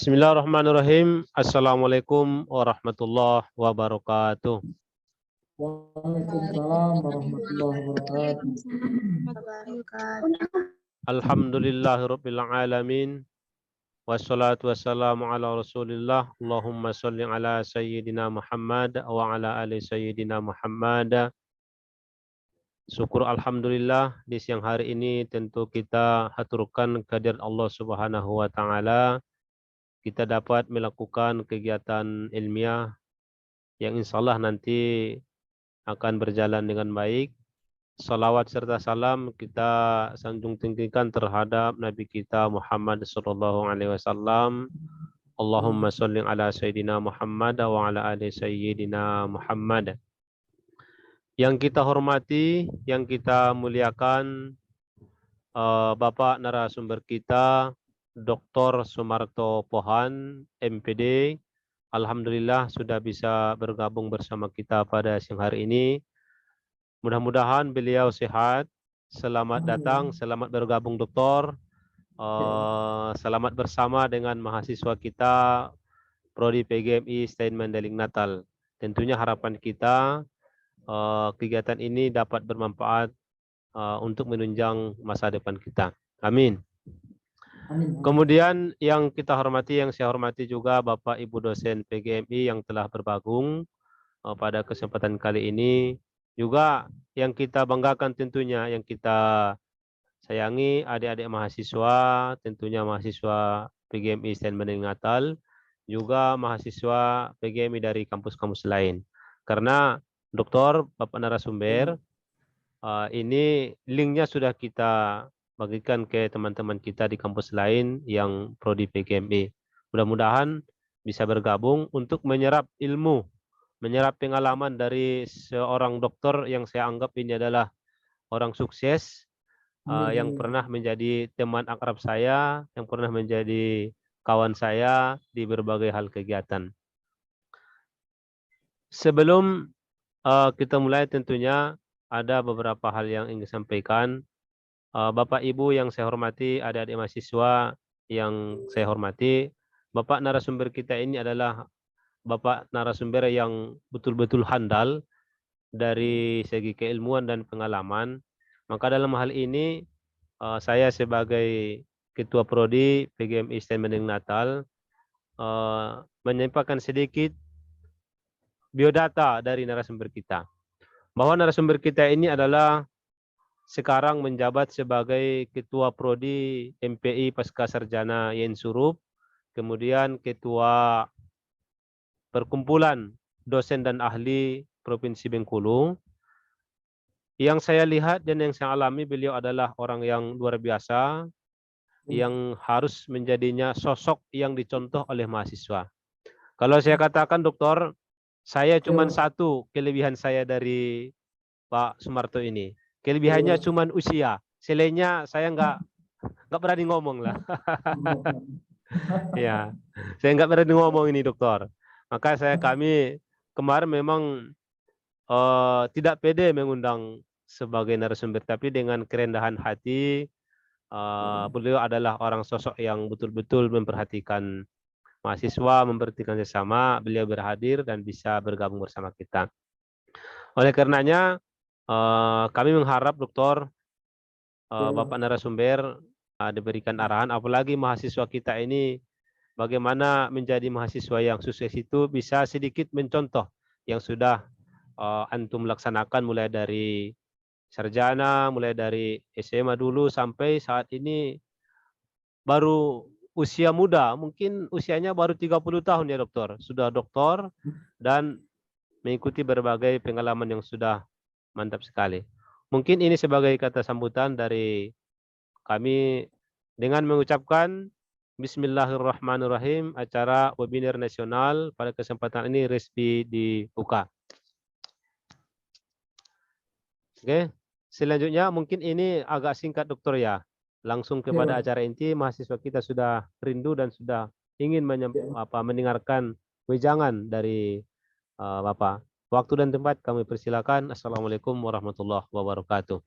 Bismillahirrahmanirrahim. Assalamualaikum warahmatullahi wabarakatuh. Waalaikumsalam warahmatullahi wabarakatuh. Alhamdulillahirabbil alamin. Wassalatu wassalamu ala Rasulillah. Allahumma shalli ala sayyidina Muhammad wa ala ali sayyidina Muhammad. Syukur alhamdulillah di siang hari ini tentu kita haturkan kehadirat Allah Subhanahu wa taala. Kita dapat melakukan kegiatan ilmiah yang insyaallah nanti akan berjalan dengan baik. Salawat serta salam kita sanjung tinggikan terhadap Nabi kita Muhammad sallallahu alaihi wasallam. Allahumma sholli ala sayyidina Muhammad wa ala ali sayyidina Muhammad. Yang kita hormati, yang kita muliakan Bapak narasumber kita Dr. Sumarto Pohan, MPD. Alhamdulillah sudah bisa bergabung bersama kita pada siang hari ini. Mudah-mudahan beliau sehat. Selamat datang, selamat bergabung dokter. Selamat bersama dengan mahasiswa kita Prodi PGMI Stein Mandailing Natal. Tentunya harapan kita kegiatan ini dapat bermanfaat untuk menunjang masa depan kita. Amin. Kemudian yang kita hormati, yang saya hormati juga Bapak Ibu dosen PGMI yang telah bergabung pada kesempatan kali ini. Juga yang kita banggakan tentunya, yang kita sayangi adik-adik mahasiswa, tentunya mahasiswa PGMI Stein Mandailing Natal, juga mahasiswa PGMI dari kampus-kampus lain. Karena dokter, Bapak narasumber, ini linknya sudah kita bagikan ke teman-teman kita di kampus lain yang prodi PGMI. Mudah-mudahan bisa bergabung untuk menyerap ilmu, menyerap pengalaman dari seorang dokter yang saya anggap ini adalah orang sukses, yang pernah menjadi teman akrab saya, yang pernah menjadi kawan saya di berbagai hal kegiatan. Sebelum kita mulai tentunya ada beberapa hal yang ingin sampaikan. Bapak Ibu yang saya hormati, adik-adik mahasiswa yang saya hormati, Bapak narasumber kita ini adalah Bapak narasumber yang betul-betul handal dari segi keilmuan dan pengalaman. Maka dalam hal ini saya sebagai Ketua Prodi PGMI Stein Mandailing Natal menyampaikan sedikit biodata dari narasumber kita. Bahwa narasumber kita ini adalah sekarang menjabat sebagai Ketua Prodi MPI Pasca Sarjana Yen Surup, kemudian Ketua Perkumpulan Dosen dan Ahli Provinsi Bengkulu. Yang saya lihat dan yang saya alami, beliau adalah orang yang luar biasa, yang harus menjadinya sosok yang dicontoh oleh mahasiswa. Kalau saya katakan dokter, saya cuma satu kelebihan saya dari Pak Sumarto ini. Kelebihannya cuma usia. Selainnya saya nggak berani ngomong lah. Ya, saya nggak berani ngomong ini dokter. Maka kami kemarin memang tidak pede mengundang sebagai narasumber, tapi dengan kerendahan hati, beliau adalah orang sosok yang betul-betul memperhatikan mahasiswa, memperhatikan sesama. Beliau berhadir dan bisa bergabung bersama kita. Oleh karenanya kami mengharap dokter, Bapak narasumber diberikan arahan, apalagi mahasiswa kita ini bagaimana menjadi mahasiswa yang sukses itu bisa sedikit mencontoh yang sudah antum laksanakan mulai dari sarjana, mulai dari SMA dulu sampai saat ini baru usia muda, mungkin usianya baru 30 tahun ya dokter, sudah dokter dan mengikuti berbagai pengalaman yang sudah mantap sekali. Mungkin ini sebagai kata sambutan dari kami dengan mengucapkan Bismillahirrahmanirrahim, acara webinar nasional pada kesempatan ini resmi dibuka. Oke, selanjutnya mungkin ini agak singkat dokter ya. Langsung kepada acara inti, mahasiswa kita sudah rindu dan sudah ingin mendengarkan wejangan dari Bapak. Waktu dan tempat kami persilakan. Assalamualaikum warahmatullahi wabarakatuh.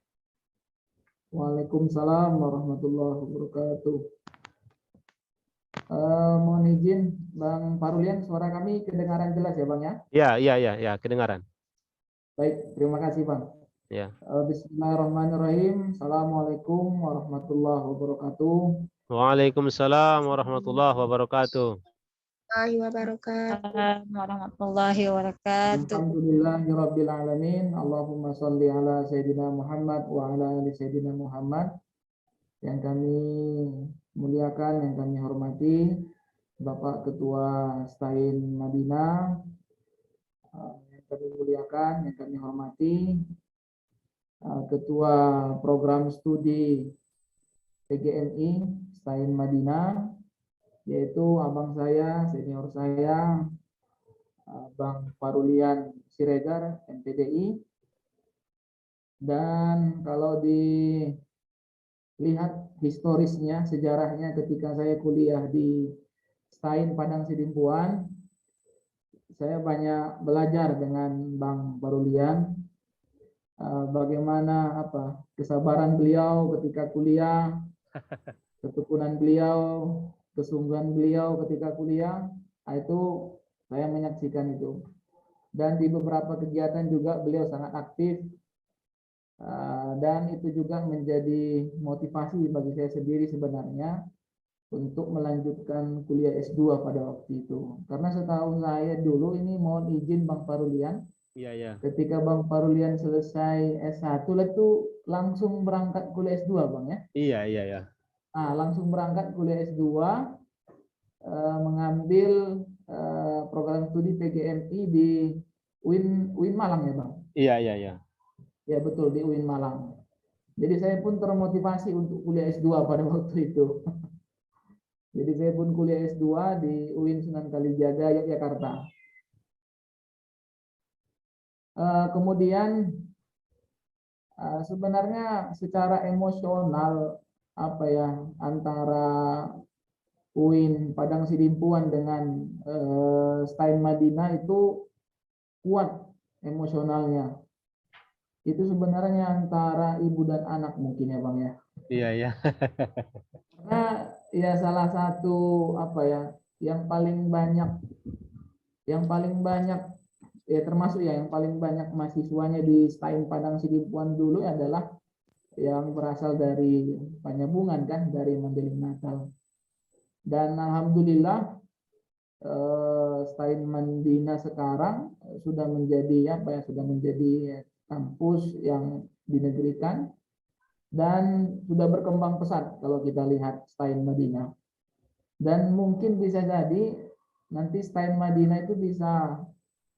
Waalaikumsalam warahmatullahi wabarakatuh. Mohon izin, Bang Parulian, suara kami kedengaran jelas ya, Bang ya? Ya, kedengaran. Baik, terima kasih, Bang. Ya. Bismillahirrahmanirrahim. Assalamualaikum warahmatullahi wabarakatuh. Waalaikumsalam warahmatullahi wabarakatuh. Warahmatullahi wabarakatuh. Alhamdulillahirabbil alamin. Allahumma sholli ala sayyidina Muhammad wa ala ali sayyidina Muhammad. Yang kami muliakan, yang kami hormati Bapak Ketua Stain Madinah, yang kami muliakan, yang kami hormati Ketua Program Studi PGMI Stain Madinah, yaitu abang saya, senior saya, Bang Parulian Siregar, MPDI. Dan kalau dilihat historisnya, sejarahnya ketika saya kuliah di Stain Padang Sidimpuan, saya banyak belajar dengan Bang Parulian, bagaimana kesabaran beliau ketika kuliah, ketekunan beliau, kesungguhan beliau ketika kuliah. Itu saya menyaksikan itu. Dan di beberapa kegiatan juga beliau sangat aktif, dan itu juga menjadi motivasi bagi saya sendiri sebenarnya untuk melanjutkan kuliah S2 pada waktu itu. Karena setahu saya dulu, ini mohon izin Bang Parulian, Iya. ketika Bang Parulian selesai S1 itu langsung berangkat kuliah S2, Bang ya? Iya. Nah, langsung berangkat kuliah S2, mengambil program studi PGMI di UIN Malang ya, Bang? Iya. Ya betul, di UIN Malang. Jadi saya pun termotivasi untuk kuliah S2 pada waktu itu. Jadi saya pun kuliah S2 di UIN Sunan Kalijaga, Yogyakarta. Kemudian sebenarnya secara emosional antara UIN Padang Sidimpuan dengan Stain Madinah itu kuat emosionalnya. Itu sebenarnya antara ibu dan anak mungkin ya, Bang ya. Iya. Karena ya salah satu yang paling banyak ya, termasuk ya yang paling banyak mahasiswanya di Stain Padang Sidimpuan dulu adalah yang berasal dari Panyabungan kan, dari Mandeling Natal. Dan alhamdulillah Stain Madinah sekarang sudah menjadi kampus yang dinegerikan dan sudah berkembang pesat kalau kita lihat Stain Madinah. Dan mungkin bisa jadi nanti Stain Madinah itu bisa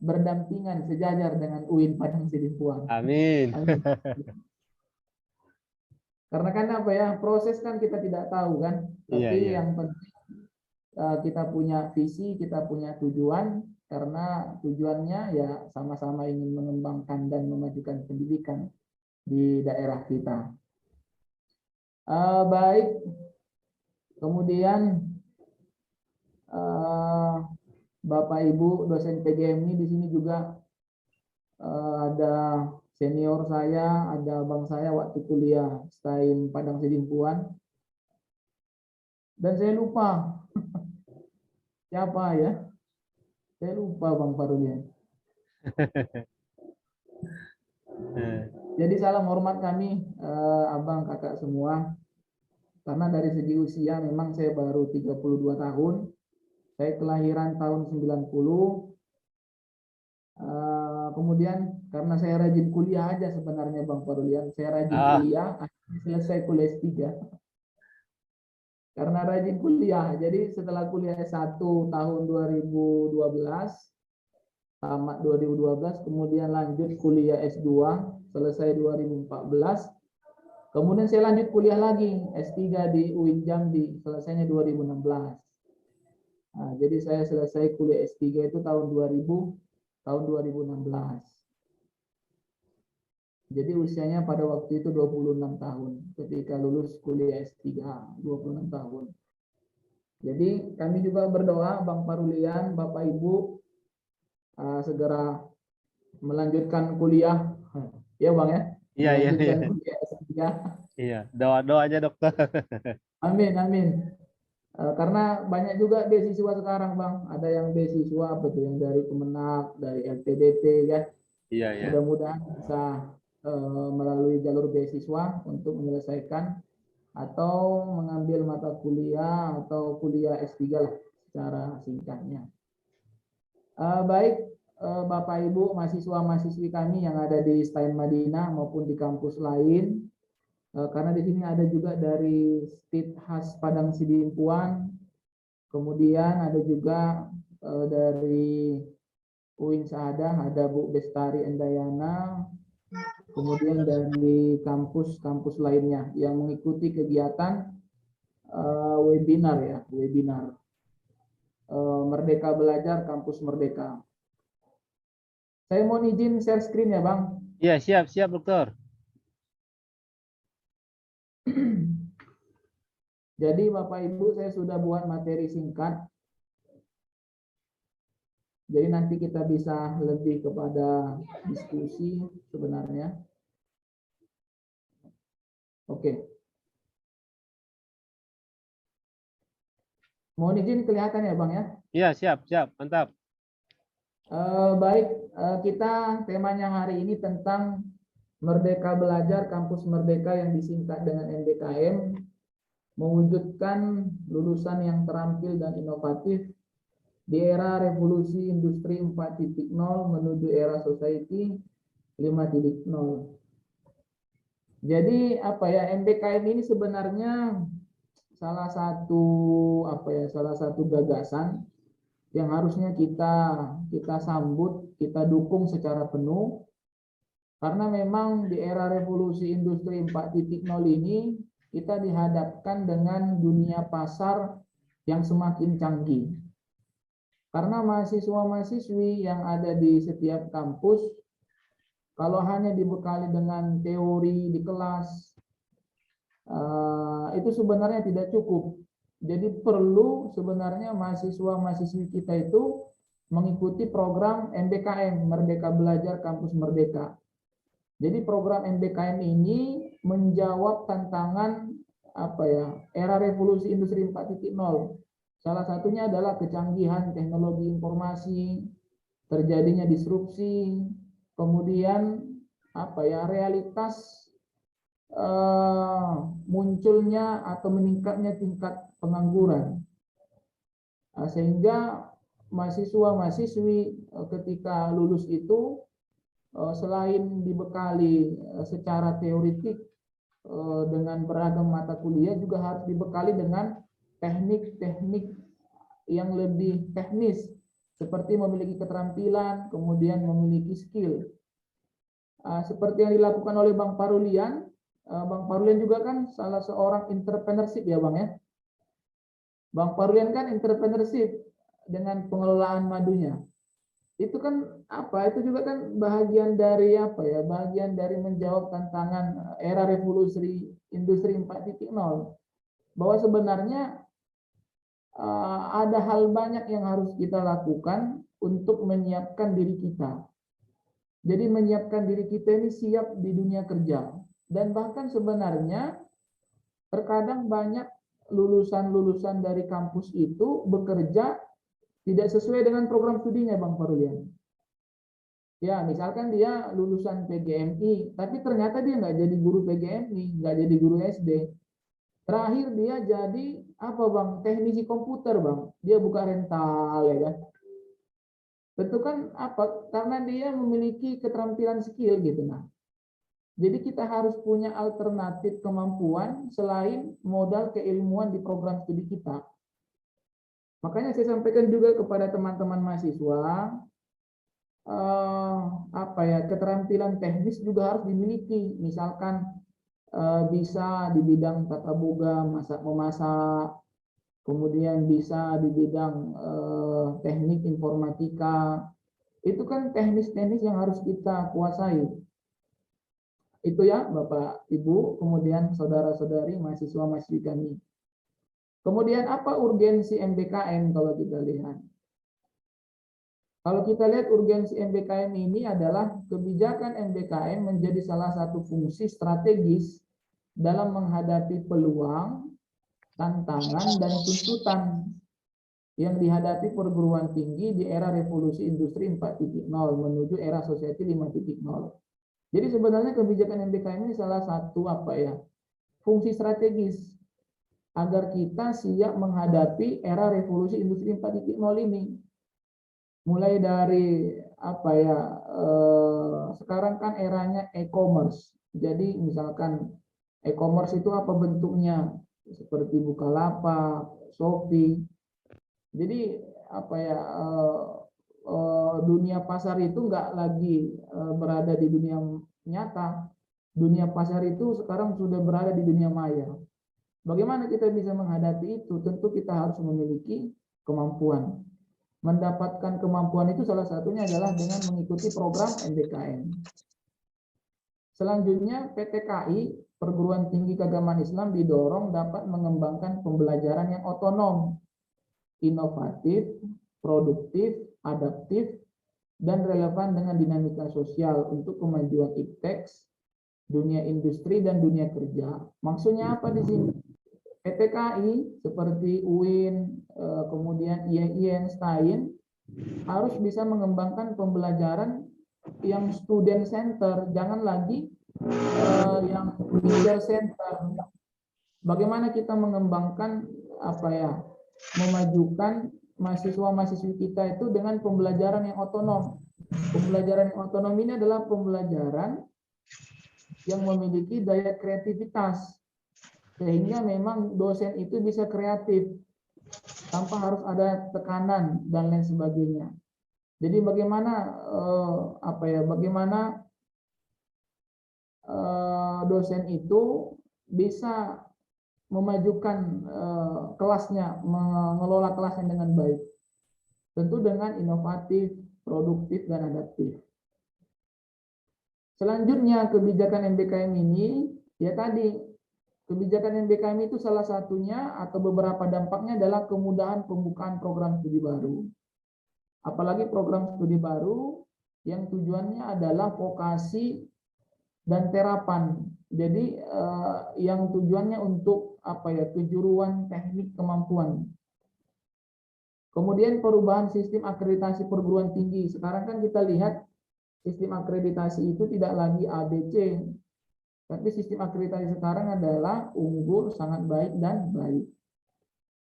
berdampingan sejajar dengan UIN Padang Sidimpuan. Amin. Karena kan proses kan kita tidak tahu kan, tapi yang penting kita punya visi, kita punya tujuan, karena tujuannya ya sama-sama ingin mengembangkan dan memajukan pendidikan di daerah kita. Baik, kemudian Bapak Ibu dosen PGMI di sini juga ada senior saya, ada abang saya waktu kuliah Stain Padang Sidimpuan. Dan saya lupa siapa ya? Saya lupa Bang Parulian. Jadi salam hormat kami abang kakak semua. Karena dari segi usia memang saya baru 32 tahun. Saya kelahiran tahun 90. Kemudian karena saya rajin kuliah aja sebenarnya Bang Parulian. Saya rajin kuliah, akhirnya selesai kuliah S3. Karena rajin kuliah. Jadi setelah kuliah S1 tahun 2012, tamat 2012, kemudian lanjut kuliah S2, selesai 2014. Kemudian saya lanjut kuliah lagi, S3 di UIN Jambi, selesainya 2016. Nah, jadi saya selesai kuliah S3 itu tahun 2016. Jadi usianya pada waktu itu 26 tahun. Ketika lulus kuliah S3, 26 tahun. Jadi kami juga berdoa, Bang Parulian, Bapak Ibu, segera melanjutkan kuliah. Ya Bang ya? Iya. Kuliah S3. Iya, doa aja dokter. Amin. Karena banyak juga beasiswa sekarang, Bang. Ada yang beasiswa apa tuh yang dari Kemenak, dari LPDP kan. Iya, ya. Mudah-mudahan bisa melalui jalur beasiswa untuk menyelesaikan atau mengambil mata kuliah atau kuliah S3 lah secara singkatnya. Baik Bapak Ibu mahasiswa-mahasiswi kami yang ada di Stein Madinah maupun di kampus lain, karena di sini ada juga dari Stit Khas Padang Sidimpuan, kemudian ada juga dari UIN Sahadah ada Bu Bestari Endayana, kemudian dari kampus-kampus lainnya yang mengikuti kegiatan webinar ya, webinar Merdeka Belajar Kampus Merdeka. Saya mau izin share screen ya, Bang. Iya, siap, Dokter. Jadi Bapak Ibu, saya sudah buat materi singkat. Jadi nanti kita bisa lebih kepada diskusi sebenarnya. Oke. Mohon izin kelihatan ya, Bang ya? Iya, siap, mantap. Baik, kita temanya hari ini tentang Merdeka Belajar Kampus Merdeka yang disingkat dengan MBKM, mewujudkan lulusan yang terampil dan inovatif di era revolusi industri 4.0 menuju era society 5.0. Jadi apa ya, MBKM ini sebenarnya salah satu gagasan yang harusnya kita sambut, kita dukung secara penuh, karena memang di era revolusi industri 4.0 ini kita dihadapkan dengan dunia pasar yang semakin canggih. Karena mahasiswa-mahasiswi yang ada di setiap kampus, kalau hanya dibekali dengan teori di kelas, itu sebenarnya tidak cukup. Jadi perlu sebenarnya mahasiswa-mahasiswi kita itu mengikuti program MBKM, Merdeka Belajar Kampus Merdeka. Jadi program MBKM ini menjawab tantangan era revolusi industri 4.0. Salah satunya adalah kecanggihan teknologi informasi, terjadinya disrupsi, kemudian realitas munculnya atau meningkatnya tingkat pengangguran, sehingga mahasiswa-mahasiswi ketika lulus itu selain dibekali secara teoritik dengan beragam mata kuliah, juga harus dibekali dengan teknik-teknik yang lebih teknis seperti memiliki keterampilan, kemudian memiliki skill. Seperti yang dilakukan oleh Bang Parulian. Bang Parulian juga kan salah seorang entrepreneurship ya, Bang ya. Bang Parulian kan entrepreneurship dengan pengelolaan madunya. Itu kan itu juga kan bagian dari bagian dari menjawab tantangan era revolusi industri 4.0, bahwa sebenarnya ada hal banyak yang harus kita lakukan untuk menyiapkan diri kita. Jadi menyiapkan diri kita ini siap di dunia kerja. Dan bahkan sebenarnya terkadang banyak lulusan-lulusan dari kampus itu bekerja tidak sesuai dengan program studinya, Bang Parulian. Ya, misalkan dia lulusan PGMI, tapi ternyata dia nggak jadi guru PGMI, nggak jadi guru SD. Terakhir dia jadi Bang? Teknisi komputer, Bang. Dia buka rental ya kan. Tentu kan karena dia memiliki keterampilan skill gitu. Nah, jadi kita harus punya alternatif kemampuan selain modal keilmuan di program studi kita. Makanya saya sampaikan juga kepada teman-teman mahasiswa, keterampilan teknis juga harus dimiliki. Misalkan bisa di bidang tata boga, masak-memasak, kemudian bisa di bidang teknik informatika. Itu kan teknis-teknis yang harus kita kuasai. Itu ya Bapak Ibu, kemudian saudara-saudari mahasiswa-mahasiswi kami. Kemudian apa urgensi MBKM kalau kita lihat? Kalau kita lihat urgensi MBKM ini adalah kebijakan MBKM menjadi salah satu fungsi strategis dalam menghadapi peluang tantangan dan tuntutan yang dihadapi perguruan tinggi di era revolusi industri 4.0 menuju era society 5.0. Jadi sebenarnya kebijakan MBKM ini salah satu fungsi strategis agar kita siap menghadapi era revolusi industri 4.0 ini. Mulai dari sekarang kan eranya e-commerce. Jadi misalkan e-commerce itu apa bentuknya? Seperti Bukalapak, Shopee. Jadi dunia pasar itu nggak lagi berada di dunia nyata. Dunia pasar itu sekarang sudah berada di dunia maya. Bagaimana kita bisa menghadapi itu? Tentu kita harus memiliki kemampuan. Mendapatkan kemampuan itu salah satunya adalah dengan mengikuti program MBKM. Selanjutnya PTKI, Perguruan Tinggi Keagamaan Islam, didorong dapat mengembangkan pembelajaran yang otonom, inovatif, produktif, adaptif, dan relevan dengan dinamika sosial untuk kemajuan iptek, dunia industri, dan dunia kerja. Maksudnya apa di sini? PTKI seperti UIN, kemudian IAIN, STAIN harus bisa mengembangkan pembelajaran yang student center, jangan lagi yang teacher center. Bagaimana kita mengembangkan memajukan mahasiswa-mahasiswi kita itu dengan pembelajaran yang otonom. Pembelajaran yang otonom ini adalah pembelajaran yang memiliki daya kreativitas, sehingga memang dosen itu bisa kreatif tanpa harus ada tekanan dan lain sebagainya. Jadi bagaimana dosen itu bisa memajukan kelasnya, mengelola kelasnya dengan baik, tentu dengan inovatif, produktif, dan adaptif. Selanjutnya kebijakan MBKM ini kebijakan MBKM itu salah satunya atau beberapa dampaknya adalah kemudahan pembukaan program studi baru. Apalagi program studi baru yang tujuannya adalah vokasi dan terapan. Jadi yang tujuannya untuk kejuruan teknik kemampuan. Kemudian perubahan sistem akreditasi perguruan tinggi. Sekarang kan kita lihat sistem akreditasi itu tidak lagi ABC. Tapi sistem akreditasi sekarang adalah unggul, sangat baik, dan baik.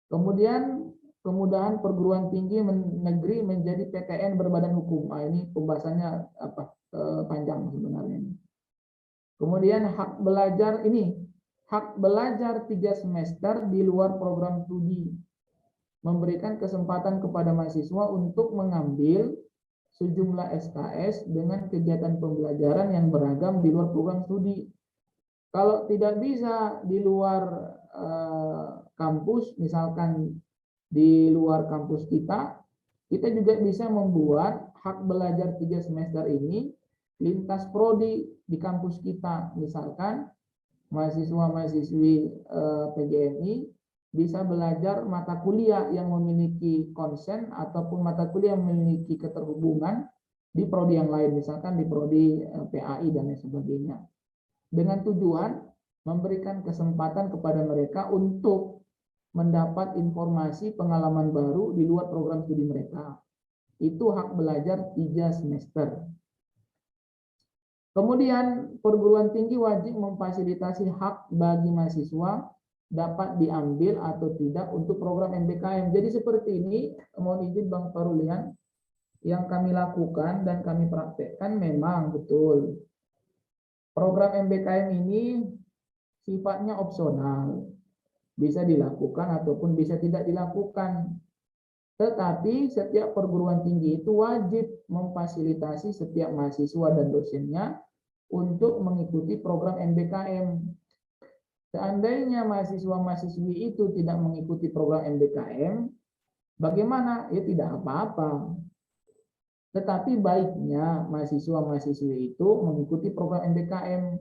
Kemudian kemudahan perguruan tinggi negeri menjadi PTN berbadan hukum. Ini pembahasannya panjang sebenarnya. Kemudian hak belajar 3 semester di luar program studi, memberikan kesempatan kepada mahasiswa untuk mengambil sejumlah SKS dengan kegiatan pembelajaran yang beragam di luar program studi. Kalau tidak bisa di luar kampus, misalkan di luar kampus kita juga bisa membuat hak belajar 3 semester ini lintas prodi di kampus kita. Misalkan mahasiswa-mahasiswi PGMI bisa belajar mata kuliah yang memiliki konsen ataupun mata kuliah yang memiliki keterhubungan di prodi yang lain, misalkan di prodi PAI dan lain sebagainya. Dengan tujuan memberikan kesempatan kepada mereka untuk mendapat informasi pengalaman baru di luar program studi mereka. Itu hak belajar 3 semester. Kemudian perguruan tinggi wajib memfasilitasi hak bagi mahasiswa dapat diambil atau tidak untuk program MBKM. Jadi seperti ini, mohon izin Bang Farulian, yang kami lakukan dan kami praktekkan memang betul. Program MBKM ini sifatnya opsional, bisa dilakukan ataupun bisa tidak dilakukan. Tetapi setiap perguruan tinggi itu wajib memfasilitasi setiap mahasiswa dan dosennya untuk mengikuti program MBKM. Seandainya mahasiswa-mahasiswi itu tidak mengikuti program MBKM, bagaimana? Ya tidak apa-apa. Tetapi baiknya mahasiswa-mahasiswi itu mengikuti program MBKM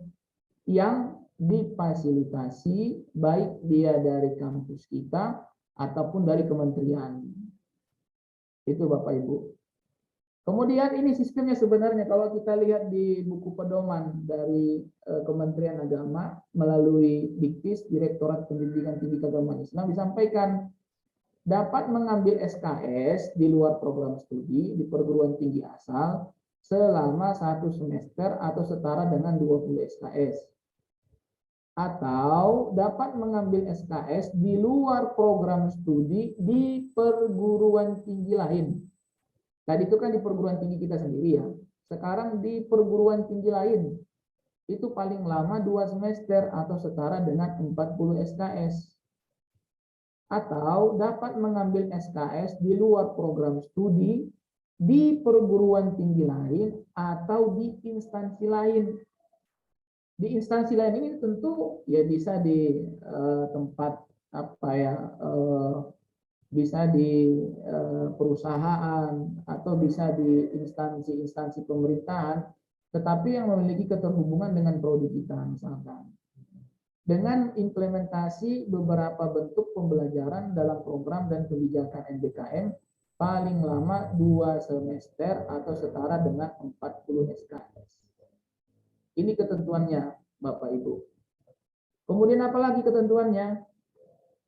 yang difasilitasi baik dia dari kampus kita ataupun dari kementerian. Itu Bapak Ibu. Kemudian ini sistemnya sebenarnya kalau kita lihat di buku pedoman dari Kementerian Agama melalui Diktis Direktorat Pendidikan Tinggi Keagamaan Islam disampaikan dapat mengambil SKS di luar program studi di perguruan tinggi asal selama 1 semester atau setara dengan 20 SKS. Atau dapat mengambil SKS di luar program studi di perguruan tinggi lain. Tadi itu kan di perguruan tinggi kita sendiri ya. Sekarang di perguruan tinggi lain. Itu paling lama 2 semester atau setara dengan 40 SKS. Atau dapat mengambil SKS di luar program studi di perguruan tinggi lain atau di instansi lain. Di instansi lain ini tentu ya bisa di tempat apa ya, bisa di perusahaan atau bisa di instansi-instansi pemerintahan, tetapi yang memiliki keterhubungan dengan prodi kita misalkan. Dengan implementasi beberapa bentuk pembelajaran dalam program dan kebijakan MBKM paling lama 2 semester atau setara dengan 40 SKS. Ini ketentuannya, Bapak Ibu. Kemudian apalagi ketentuannya?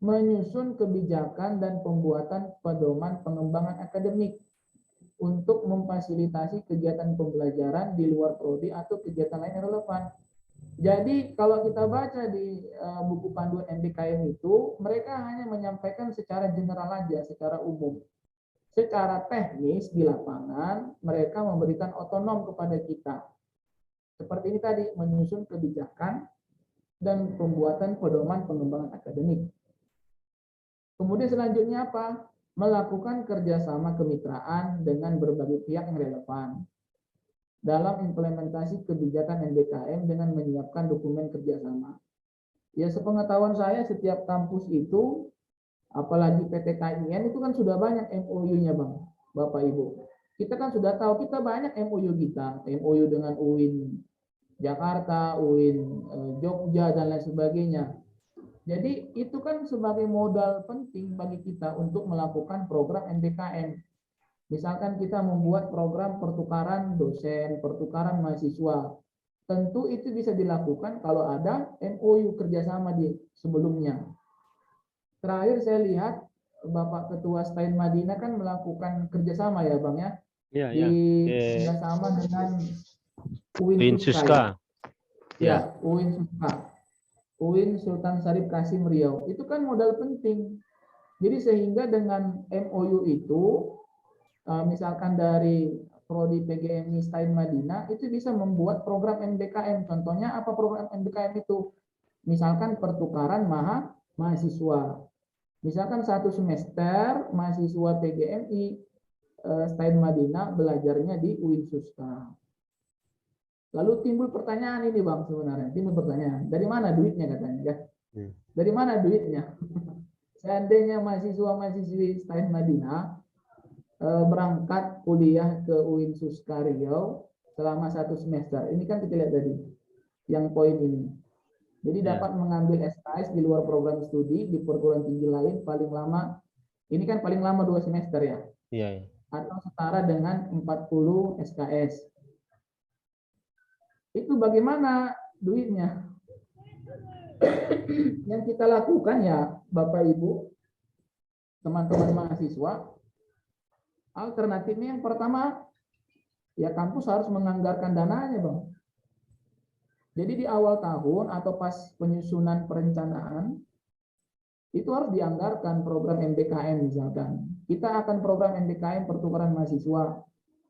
Menyusun kebijakan dan pembuatan pedoman pengembangan akademik untuk memfasilitasi kegiatan pembelajaran di luar prodi atau kegiatan lain yang relevan. Jadi kalau kita baca di buku panduan MBKM itu, mereka hanya menyampaikan secara general aja, secara umum. Secara teknis di lapangan, mereka memberikan otonom kepada kita. Seperti ini tadi, menyusun kebijakan dan pembuatan pedoman pengembangan akademik. Kemudian selanjutnya apa? Melakukan kerjasama kemitraan dengan berbagai pihak yang relevan dalam implementasi kebijakan MBKM dengan menyiapkan dokumen kerjasama. Ya sepengetahuan saya setiap kampus itu, apalagi PT KIN itu kan sudah banyak MOU-nya Bang, Bapak Ibu. Kita kan sudah tahu kita banyak MOU kita, MOU dengan UIN Jakarta, UIN Jogja dan lain sebagainya. Jadi itu kan sebagai modal penting bagi kita untuk melakukan program MBKM. Misalkan kita membuat program pertukaran dosen, pertukaran mahasiswa. Tentu itu bisa dilakukan kalau ada MOU kerjasama di sebelumnya. Terakhir saya lihat Bapak Ketua Stain Madinah kan melakukan kerjasama ya Bang ya. Iya, Kerjasama dengan UIN UIN Suska. Suska. Ya, UIN Suska. UIN Sultan Syarif Kasim Riau. Itu kan modal penting. Jadi sehingga dengan MOU itu, misalkan dari Prodi PGMI Stain Madinah, itu bisa membuat program MBKM. Contohnya apa program MBKM itu? Misalkan pertukaran mahasiswa. Misalkan 1 semester mahasiswa PGMI Stain Madinah belajarnya di UIN Suska. Lalu timbul pertanyaan ini Bang sebenarnya, timbul pertanyaan, dari mana duitnya katanya kan? Dari mana duitnya? Seandainya mahasiswa-mahasiswi Stain Madinah berangkat kuliah ke UIN Suska Riau selama 1 semester, ini kan kita lihat tadi, yang poin ini. Jadi dapat mengambil SKS di luar program studi di perguruan tinggi lain paling lama, ini kan paling lama 2 semester ya? Iya. Atau setara dengan 40 SKS. Itu bagaimana duitnya? Yang kita lakukan ya Bapak Ibu, teman-teman mahasiswa, alternatifnya yang pertama, ya kampus harus menganggarkan dananya Bang. Jadi di awal tahun atau pas penyusunan perencanaan, itu harus dianggarkan program MBKM misalkan. Kita akan program MBKM pertukaran mahasiswa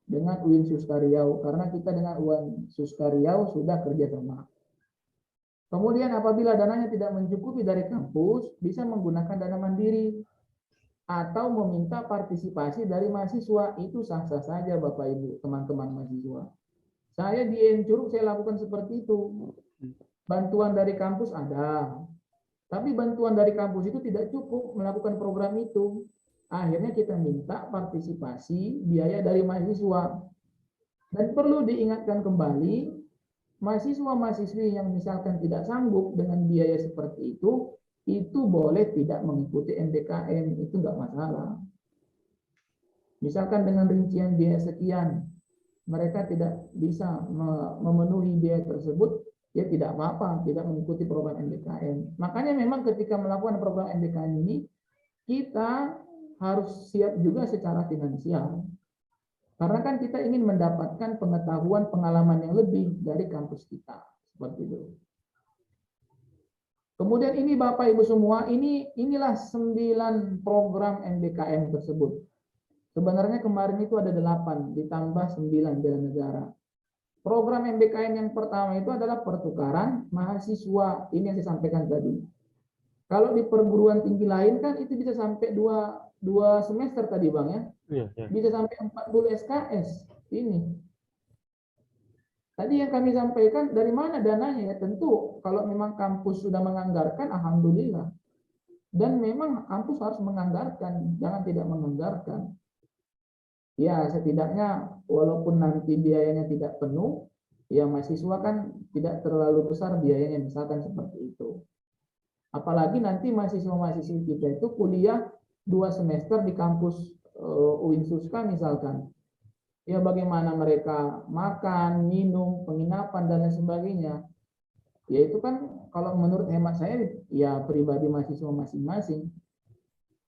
dengan UIN Suska Riau, karena kita dengan UIN Suska Riau sudah kerjasama. Kemudian apabila dananya tidak mencukupi dari kampus, bisa menggunakan dana mandiri atau meminta partisipasi dari mahasiswa. Itu sah-sah saja Bapak Ibu, teman-teman mahasiswa. Saya di Encurug saya lakukan seperti itu. Bantuan dari kampus ada, tapi bantuan dari kampus itu tidak cukup melakukan program itu. Akhirnya kita minta partisipasi biaya dari mahasiswa. Dan perlu diingatkan kembali, mahasiswa-mahasiswi yang misalkan tidak sanggup dengan biaya seperti itu boleh tidak mengikuti MBKM, itu enggak masalah. Misalkan dengan rincian biaya sekian, mereka tidak bisa memenuhi biaya tersebut, ya tidak apa-apa, tidak mengikuti program MBKM. Makanya memang ketika melakukan program MBKM ini, kita harus siap juga secara finansial. Karena kan kita ingin mendapatkan pengetahuan, pengalaman yang lebih dari kampus kita. Seperti itu. Kemudian ini Bapak Ibu semua, inilah 9 program MBKM tersebut. Sebenarnya kemarin itu ada 8, ditambah 9 bela negara. Program MBKM yang pertama itu adalah pertukaran mahasiswa. Ini yang saya sampaikan tadi. Kalau di perguruan tinggi lain kan itu bisa sampai 2 semester tadi Bang ya. Bisa sampai 40 SKS. Ini. Tadi yang kami sampaikan dari mana dananya ya? Tentu kalau memang kampus sudah menganggarkan, alhamdulillah. Dan memang kampus harus menganggarkan, jangan tidak menganggarkan. Ya setidaknya walaupun nanti biayanya tidak penuh, ya mahasiswa kan tidak terlalu besar biayanya, misalkan seperti itu. Apalagi nanti mahasiswa-mahasiswa kita itu kuliah 2 semester di kampus UIN Suska misalkan. Ya bagaimana mereka makan, minum, penginapan dan lain sebagainya. Ya itu kan kalau menurut hemat saya ya pribadi mahasiswa masing-masing.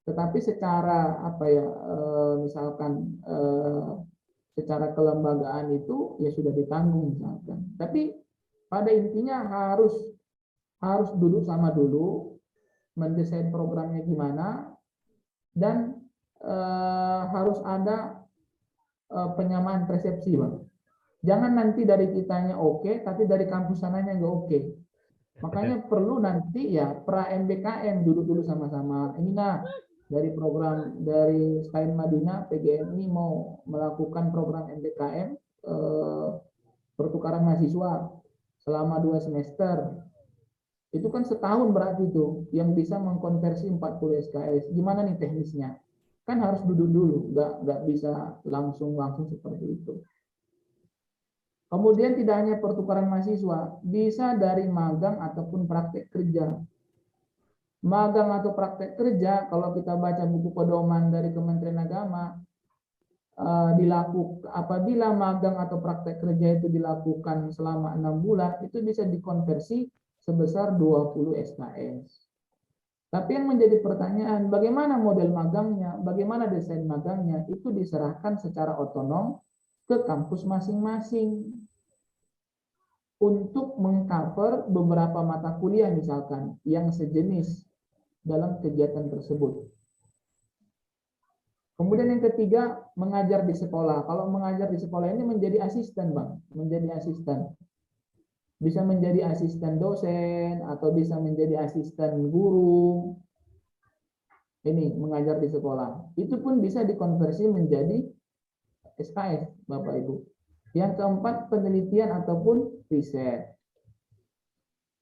Tetapi secara misalkan secara kelembagaan itu ya sudah ditanggung misalkan. Tapi pada intinya harus duduk sama dulu, mendesain programnya gimana, dan harus ada penyamaan persepsi, Bang. Jangan nanti dari kitanya oke, tapi dari kampus sananya nggak oke. Makanya perlu nanti ya pra MBKM duduk dulu sama-sama. Ini dari program dari Stein Madinah PGMI mau melakukan program MBKM pertukaran mahasiswa selama 2 semester. Itu kan setahun berarti itu yang bisa mengkonversi 40 SKS. Gimana nih teknisnya? Kan harus duduk dulu, nggak bisa langsung seperti itu. Kemudian tidak hanya pertukaran mahasiswa, bisa dari magang ataupun praktek kerja. Magang atau praktek kerja, kalau kita baca buku pedoman dari Kementerian Agama, apabila magang atau praktek kerja itu dilakukan selama 6 bulan, itu bisa dikonversi sebesar 20 SKS. Tapi yang menjadi pertanyaan, bagaimana model magangnya, bagaimana desain magangnya, itu diserahkan secara otonom ke kampus masing-masing untuk mengcover beberapa mata kuliah misalkan yang sejenis dalam kegiatan tersebut. Kemudian yang ketiga, mengajar di sekolah. Kalau mengajar di sekolah ini menjadi asisten, Bang, menjadi asisten. Bisa menjadi asisten dosen atau bisa menjadi asisten guru. Ini mengajar di sekolah. Itu pun bisa dikonversi menjadi SKS, Bapak Ibu. Yang keempat, penelitian ataupun riset.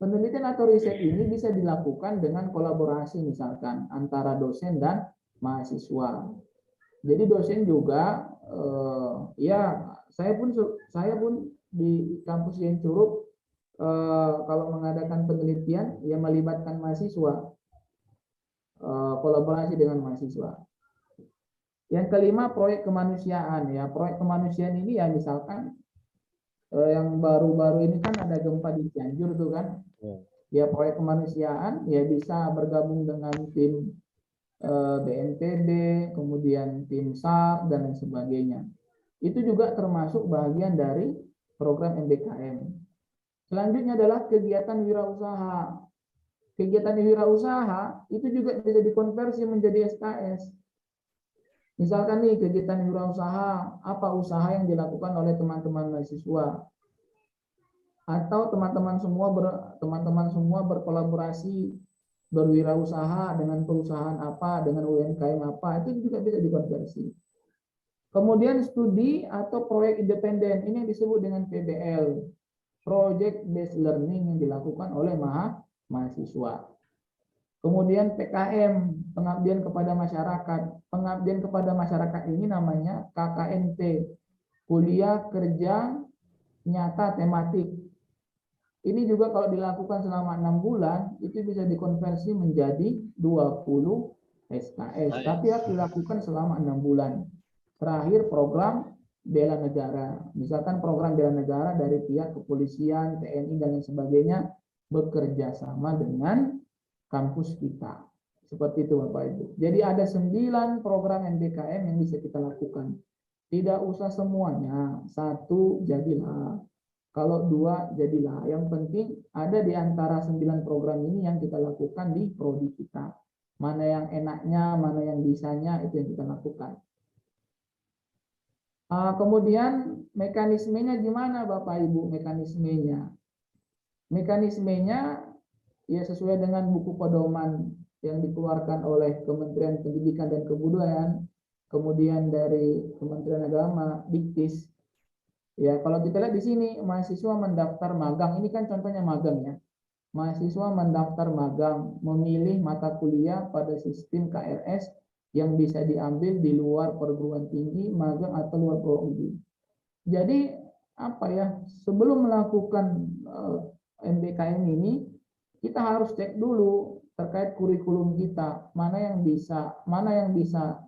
Penelitian atau riset ini bisa dilakukan dengan kolaborasi misalkan antara dosen dan mahasiswa. Jadi dosen juga saya pun di kampus Yen Curug kalau mengadakan penelitian ya melibatkan mahasiswa, kolaborasi dengan mahasiswa. Yang kelima, proyek kemanusiaan ya. Proyek kemanusiaan ini ya misalkan yang baru-baru ini kan ada gempa di Cianjur tuh kan. Ya proyek kemanusiaan ya bisa bergabung dengan tim BNPB, kemudian tim SAR dan lain sebagainya. Itu juga termasuk bagian dari program MBKM. Selanjutnya adalah kegiatan wirausaha. Kegiatan wirausaha itu juga bisa dikonversi menjadi SKS. Misalkan nih kegiatan wirausaha, apa usaha yang dilakukan oleh teman-teman mahasiswa? Atau teman-teman semua berkolaborasi berwirausaha dengan perusahaan apa, dengan UMKM apa, itu juga bisa dikonversi. Kemudian studi atau proyek independen, ini yang disebut dengan PBL. Project Based Learning yang dilakukan oleh mahasiswa. Kemudian PKM, pengabdian kepada masyarakat. Pengabdian kepada masyarakat ini namanya KKNT, kuliah kerja nyata tematik. Ini juga kalau dilakukan selama 6 bulan, itu bisa dikonversi menjadi 20 SKS. Tapi harus dilakukan selama 6 bulan. Terakhir program bela negara. Misalkan program bela negara dari pihak kepolisian, TNI dan lain sebagainya bekerja sama dengan kampus kita. Seperti itu Bapak Ibu. Jadi ada 9 program MBKM yang bisa kita lakukan. Tidak usah semuanya, 1 jadilah. Kalau 2 jadilah. Yang penting ada di antara 9 program ini yang kita lakukan di prodi kita. Mana yang enaknya, mana yang bisanya, itu yang kita lakukan. Kemudian mekanismenya gimana Bapak Ibu? Mekanismenya ya sesuai dengan buku pedoman yang dikeluarkan oleh Kementerian Pendidikan dan Kebudayaan, kemudian dari Kementerian Agama, Diktis. Ya, kalau kita lihat di sini mahasiswa mendaftar magang, ini kan contohnya magang ya. Mahasiswa mendaftar magang, memilih mata kuliah pada sistem KRS yang bisa diambil di luar perguruan tinggi, magang atau luar prodi. Jadi apa ya? Sebelum melakukan MBKM ini, kita harus cek dulu terkait kurikulum kita, mana yang bisa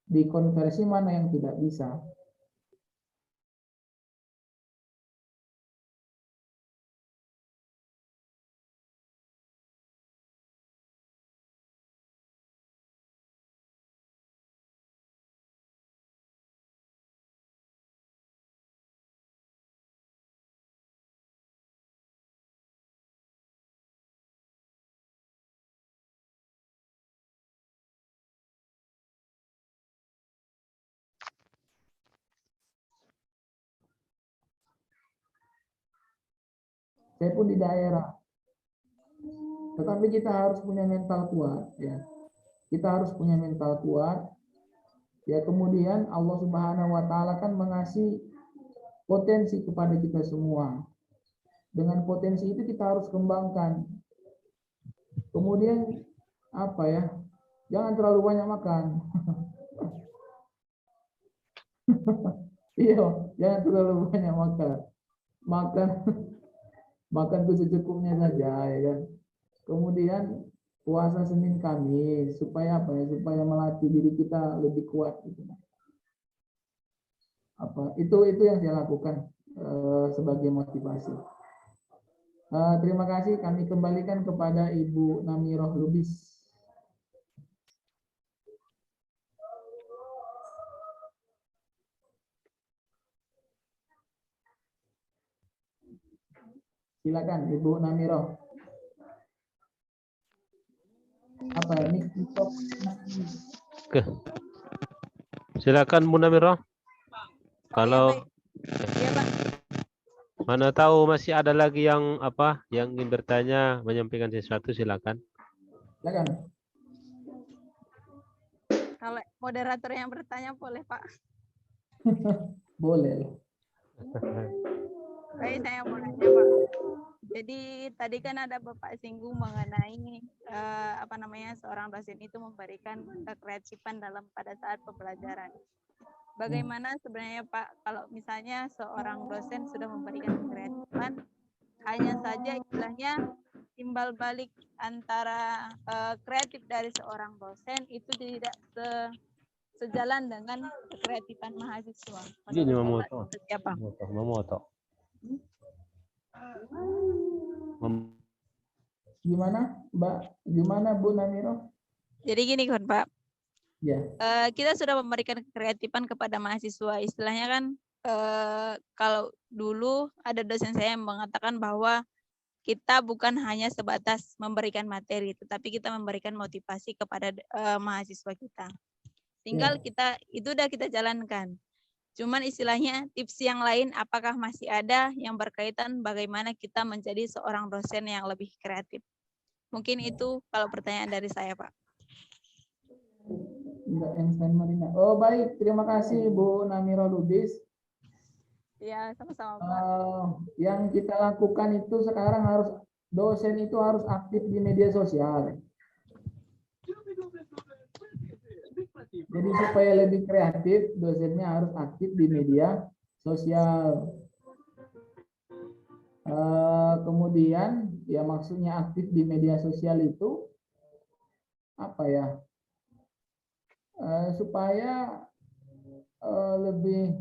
dikonversi, mana yang tidak bisa. Saya pun di daerah. Tetapi kita harus punya mental kuat ya. Kita harus punya mental kuat. Ya, kemudian Allah Subhanahu wa taala kan mengasih potensi kepada kita semua. Dengan potensi itu kita harus kembangkan. Kemudian apa ya? Jangan terlalu banyak makan. Iya, jangan terlalu banyak makan. Makan itu secukupnya saja ya kan. Kemudian puasa Senin Kamis supaya apa ya? Supaya melatih diri kita lebih kuat gitu. Itu yang saya lakukan sebagai motivasi. Terima kasih, kami kembalikan kepada Ibu Namiroh Lubis. Silakan Ibu Namiroh. Apa ini? Oke. Silakan Bu Namiroh. Kalau Ya, Pak. mana tahu masih ada lagi yang yang ingin bertanya, menyampaikan sesuatu, silakan. Silakan. Kalau moderator yang bertanya boleh, Pak. Boleh. Baik, saya mau nanya, Pak. Jadi tadi kan ada Bapak singgung mengenai seorang dosen itu memberikan kreatifan pada saat pembelajaran. Bagaimana sebenarnya Pak kalau misalnya seorang dosen sudah memberikan kreatifan, hanya saja istilahnya timbal balik antara kreatif dari seorang dosen itu tidak sejalan dengan kreatifan mahasiswa. Ini memoto. Siapa? Memoto. Gimana, Mbak? Gimana Bu Namiroh? Jadi gini kan Pak. Ya. Kita sudah memberikan kreatifan kepada mahasiswa. Istilahnya kan kalau dulu ada dosen saya yang mengatakan bahwa kita bukan hanya sebatas memberikan materi, tetapi kita memberikan motivasi kepada mahasiswa kita. Tinggal itu udah kita jalankan. Cuman istilahnya tips yang lain apakah masih ada yang berkaitan bagaimana kita menjadi seorang dosen yang lebih kreatif? Mungkin itu kalau pertanyaan dari saya, Pak. Oh baik, terima kasih Bu Namiroh Lubis. Ya, sama-sama Pak. Yang kita lakukan itu sekarang dosen itu harus aktif di media sosial. Jadi supaya lebih kreatif, dosennya harus aktif di media sosial. Kemudian ya maksudnya aktif di media sosial itu apa ya? Supaya lebih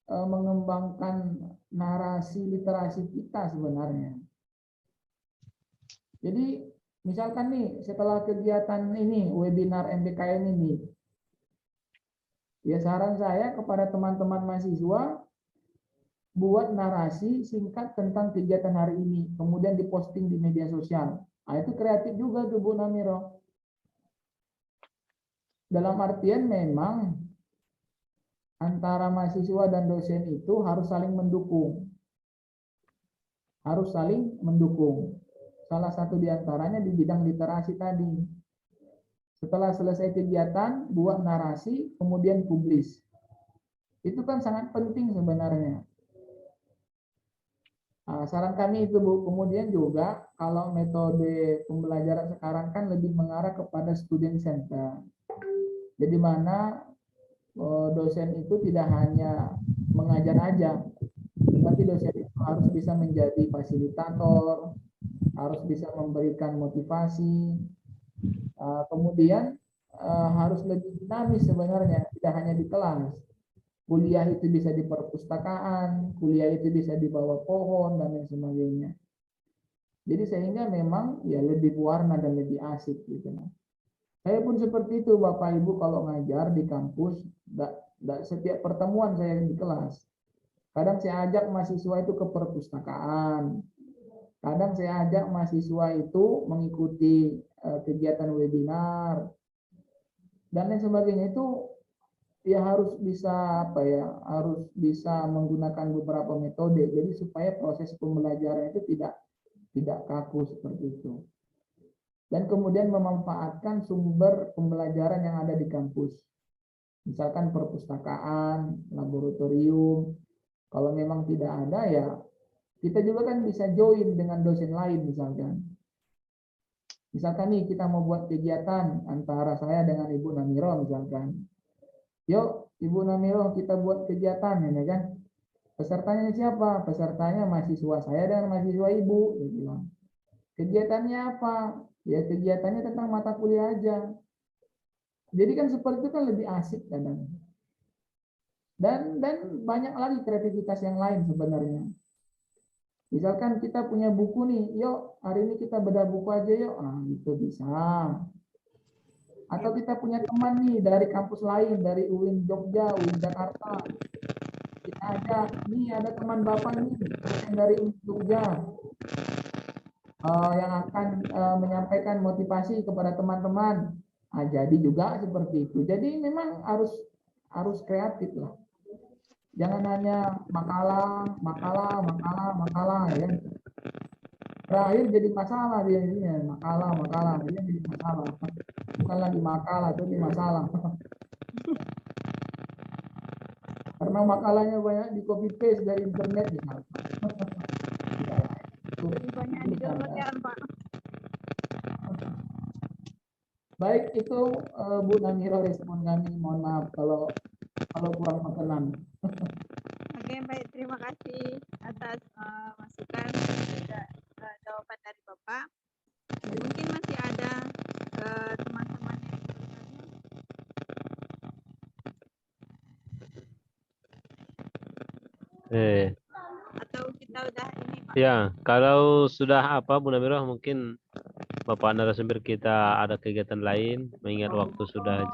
mengembangkan narasi literasi kita sebenarnya. Jadi misalkan nih setelah kegiatan ini webinar MBKM ini, ya saran saya kepada teman-teman mahasiswa buat narasi singkat tentang kegiatan hari ini, kemudian diposting di media sosial. Nah, itu kreatif juga tuh Bu Namiro. Dalam artian memang antara mahasiswa dan dosen itu harus saling mendukung. Harus saling mendukung. Salah satu diantaranya di bidang literasi tadi. Setelah selesai kegiatan, buat narasi, kemudian publis. Itu kan sangat penting sebenarnya. Nah, saran kami itu Bu, kemudian juga kalau metode pembelajaran sekarang kan lebih mengarah kepada student center. Jadi mana dosen itu tidak hanya mengajar aja, tapi dosen itu harus bisa menjadi fasilitator, harus bisa memberikan motivasi, kemudian harus lebih dinamis sebenarnya, tidak hanya di kelas. Kuliah itu bisa di perpustakaan, kuliah itu bisa di bawah pohon, dan lain sebagainya. Jadi sehingga memang ya lebih warna dan lebih asik gitu. Saya pun seperti itu Bapak Ibu kalau ngajar di kampus, setiap pertemuan saya di kelas. Kadang saya ajak mahasiswa itu ke perpustakaan. Kadang saya ajak mahasiswa itu mengikuti kegiatan webinar dan lain sebagainya. Itu ya harus bisa harus bisa menggunakan beberapa metode. Jadi supaya proses pembelajaran itu tidak kaku seperti itu. Dan kemudian memanfaatkan sumber pembelajaran yang ada di kampus. Misalkan perpustakaan, laboratorium. Kalau memang tidak ada ya kita juga kan bisa join dengan dosen lain misalkan. Misalkan nih kita mau buat kegiatan antara saya dengan Ibu Namiro misalkan. Yuk Ibu Namiro kita buat kegiatan ya kan. Pesertanya siapa? Pesertanya mahasiswa saya dan mahasiswa Ibu. Dia bilang. Kegiatannya apa? Ya kegiatannya tentang mata kuliah aja. Jadi kan seperti itu kan lebih asik kadang. Dan banyak lagi kreativitas yang lain sebenarnya. Misalkan kita punya buku nih, yuk hari ini kita bedah buku aja yuk. Ah, itu bisa. Atau kita punya teman nih dari kampus lain, dari UIN Jogja, UIN Jakarta. Kita ajak, nih ada teman Bapak nih yang dari UIN Jogja. Yang akan menyampaikan motivasi kepada teman-teman. Nah, jadi juga seperti itu. Jadi memang harus kreatif lah. Jangan hanya makalah ya. Terakhir jadi masalah dia ini makalah dia jadi masalah. Bukan lagi makalah, itu jadi masalah. Karena makalahnya banyak di copy paste dari internet misalnya. Banyak di-download ya, Pak. Baik, itu Bu Namiro respon kami. Mohon maaf kalau kurang berkenan. Oke, baik. Terima kasih atas masukan dan juga jawaban dari Bapak. Mungkin masih ada teman-teman yang bertanya. Atau kita udah ini Pak? Ya, kalau sudah Bu Namiro, mungkin Bapak narasumber kita ada kegiatan lain, mengingat waktu sudah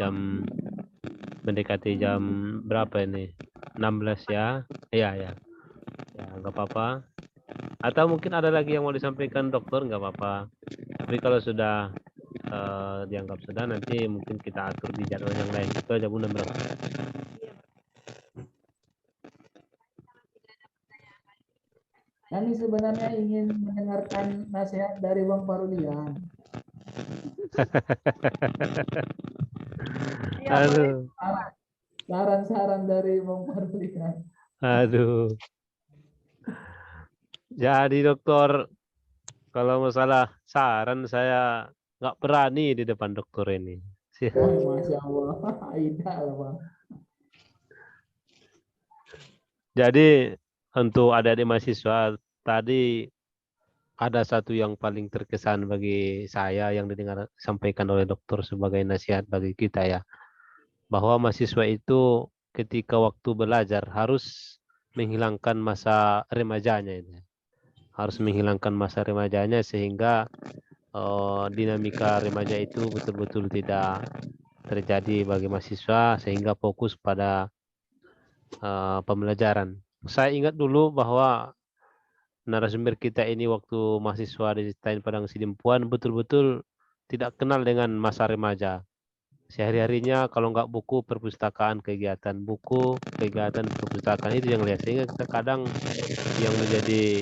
mendekati jam berapa ini? 16 ya? Iya ya. Ya, nggak apa-apa. Atau mungkin ada lagi yang mau disampaikan dokter, nggak apa-apa. Tapi kalau sudah dianggap sudah, nanti mungkin kita atur di jadwal yang lain. Itu aja Bu Namiro. Kami sebenarnya ingin mendengarkan nasihat dari Bang Parulian. Aduh. Saran-saran dari Bang Parulian. Aduh. Jadi dokter, kalau masalah saran saya nggak berani di depan dokter ini. Oh, Masya Allah. Tidak lah Bang. Jadi untuk adik-adik mahasiswa tadi ada satu yang paling terkesan bagi saya yang didengar sampaikan oleh dokter sebagai nasihat bagi kita ya, bahwa mahasiswa itu ketika waktu belajar harus menghilangkan masa remajanya itu. Harus menghilangkan masa remajanya sehingga dinamika remaja itu betul-betul tidak terjadi bagi mahasiswa sehingga fokus pada pembelajaran. Saya ingat dulu bahwa narasumber kita ini waktu mahasiswa di Stain Padang Sidimpuan betul-betul tidak kenal dengan masa remaja. Sehari-harinya kalau nggak buku perpustakaan, kegiatan buku, kegiatan perpustakaan itu yang lihat. Sehingga kita kadang yang menjadi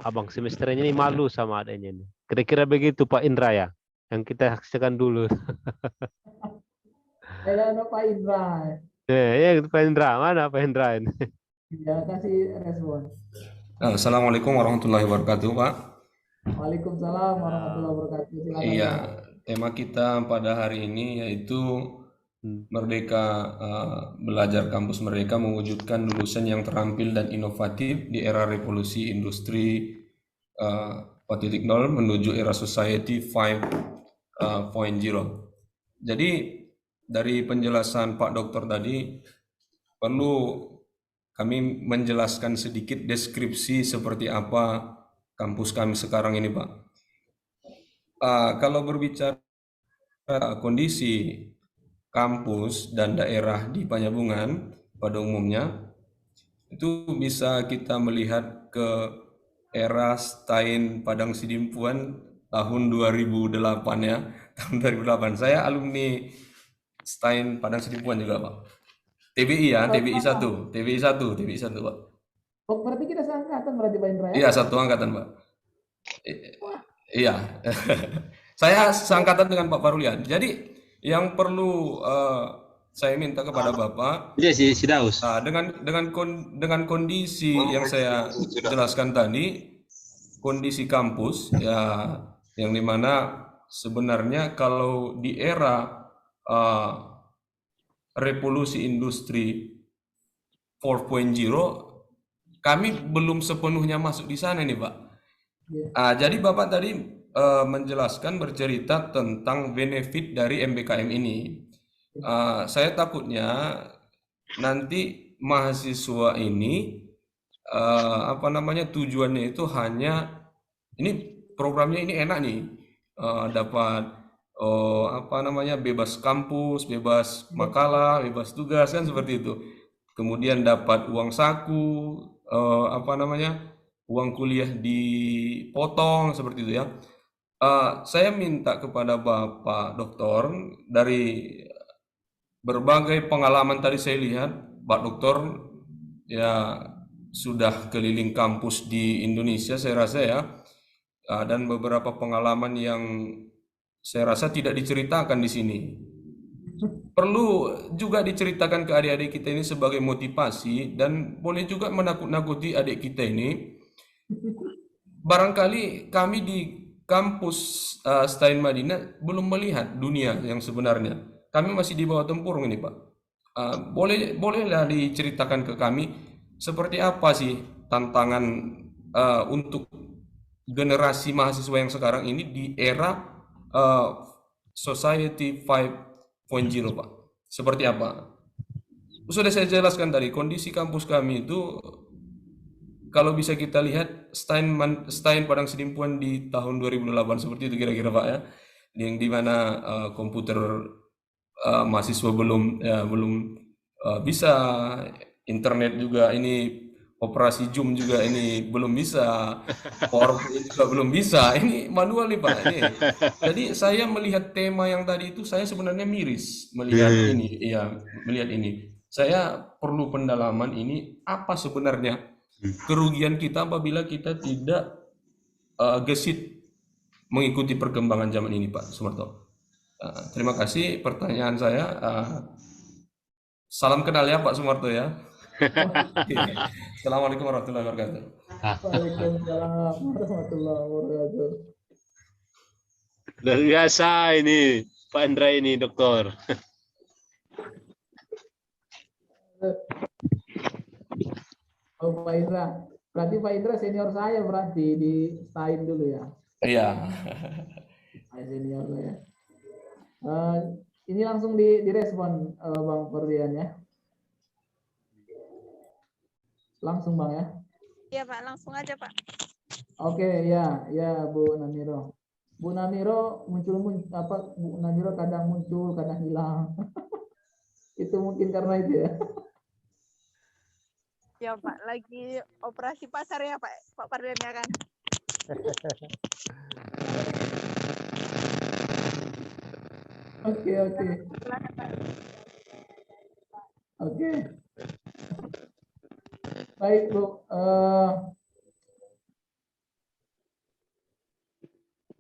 abang semesternya ini malu sama adanya ini. Kira-kira begitu Pak Indra ya, yang kita saksikan dulu. Saya Pak Indra. Ya, Pak Indra, mana Pak Indra ini? Ya, kasih respon. Assalamualaikum warahmatullahi wabarakatuh, Pak. Waalaikumsalam warahmatullahi wabarakatuh. Silakan, Iya, Pak. tema kita pada hari ini yaitu Merdeka Belajar Kampus Merdeka mewujudkan lulusan yang terampil dan inovatif di era revolusi industri 4.0 menuju era society 5.0. Jadi dari penjelasan Pak Dokter tadi perlu kami menjelaskan sedikit deskripsi seperti apa kampus kami sekarang ini, Pak. Kalau berbicara kondisi kampus dan daerah di Panjabungan pada umumnya, itu bisa kita melihat ke era Stain Padang Sidimpuan tahun 2008 ya. Tahun 2008. Saya alumni Stain Padang Sidimpuan juga, Pak. TBI ya, TBI 1, TBI 1, TBI 1, Pak. Oh, berarti kita seangkatan berarti Pak Indra ya? Iya, satu angkatan, Pak. Iya. Saya seangkatan dengan Pak Farulian. Jadi yang perlu saya minta kepada Bapak dengan kondisi yang saya jelaskan tadi, kondisi kampus ya yang dimana sebenarnya kalau di era revolusi industri 4.0 kami belum sepenuhnya masuk di sana nih, Pak. Jadi Bapak tadi menjelaskan bercerita tentang benefit dari MBKM ini. Saya takutnya nanti mahasiswa ini tujuannya itu hanya ini programnya ini enak nih, dapat bebas kampus, bebas makalah, bebas tugas kan seperti itu. Kemudian dapat uang saku, uang kuliah dipotong seperti itu ya. Saya minta kepada Bapak Doktor, dari berbagai pengalaman tadi saya lihat Pak Doktor ya sudah keliling kampus di Indonesia saya rasa ya, dan beberapa pengalaman yang saya rasa tidak diceritakan di sini. Perlu juga diceritakan ke adik-adik kita ini sebagai motivasi dan boleh juga menakut-nakuti adik kita ini. Barangkali kami di kampus Stain Madinah belum melihat dunia yang sebenarnya. Kami masih di bawah tempurung ini, Pak. Bolehlah diceritakan ke kami seperti apa sih tantangan untuk generasi mahasiswa yang sekarang ini di era Society 5.0, Pak. Seperti apa? Sudah saya jelaskan tadi, kondisi kampus kami itu kalau bisa kita lihat Stain Padang Sidimpuan di tahun 2008 seperti itu kira-kira, Pak ya. Yang dimana komputer mahasiswa belum bisa, internet juga ini, operasi Zoom juga ini belum bisa, PowerPoint juga belum bisa, ini manual nih Pak. Ini. Jadi saya melihat tema yang tadi itu saya sebenarnya miris melihat ini, ya melihat ini. Saya perlu pendalaman ini apa sebenarnya kerugian kita apabila kita tidak gesit mengikuti perkembangan zaman ini, Pak Sumarto. Terima kasih pertanyaan saya. Salam kenal ya Pak Sumarto ya. Assalamualaikum warahmatullahi wabarakatuh. Waalaikumsalam warahmatullahi wabarakatuh. Luar biasa ini Pak Indra ini, Dokter. Oh, Pak Indra. Berarti Pak Indra senior saya berarti di Stain dulu ya. Iya. Saya senior saya. Ini langsung direspon Bang Ferdian ya. Langsung Bang ya. Iya Pak, langsung aja Pak. Oke, ya Bu Namiro. Bu Namiro Bu Namiro kadang muncul, kadang hilang. Itu mungkin karena itu ya. Ya Pak, lagi operasi pasar ya Pak Pardian ya kan. Oke. Silakan Pak. Oke. Baik Bu.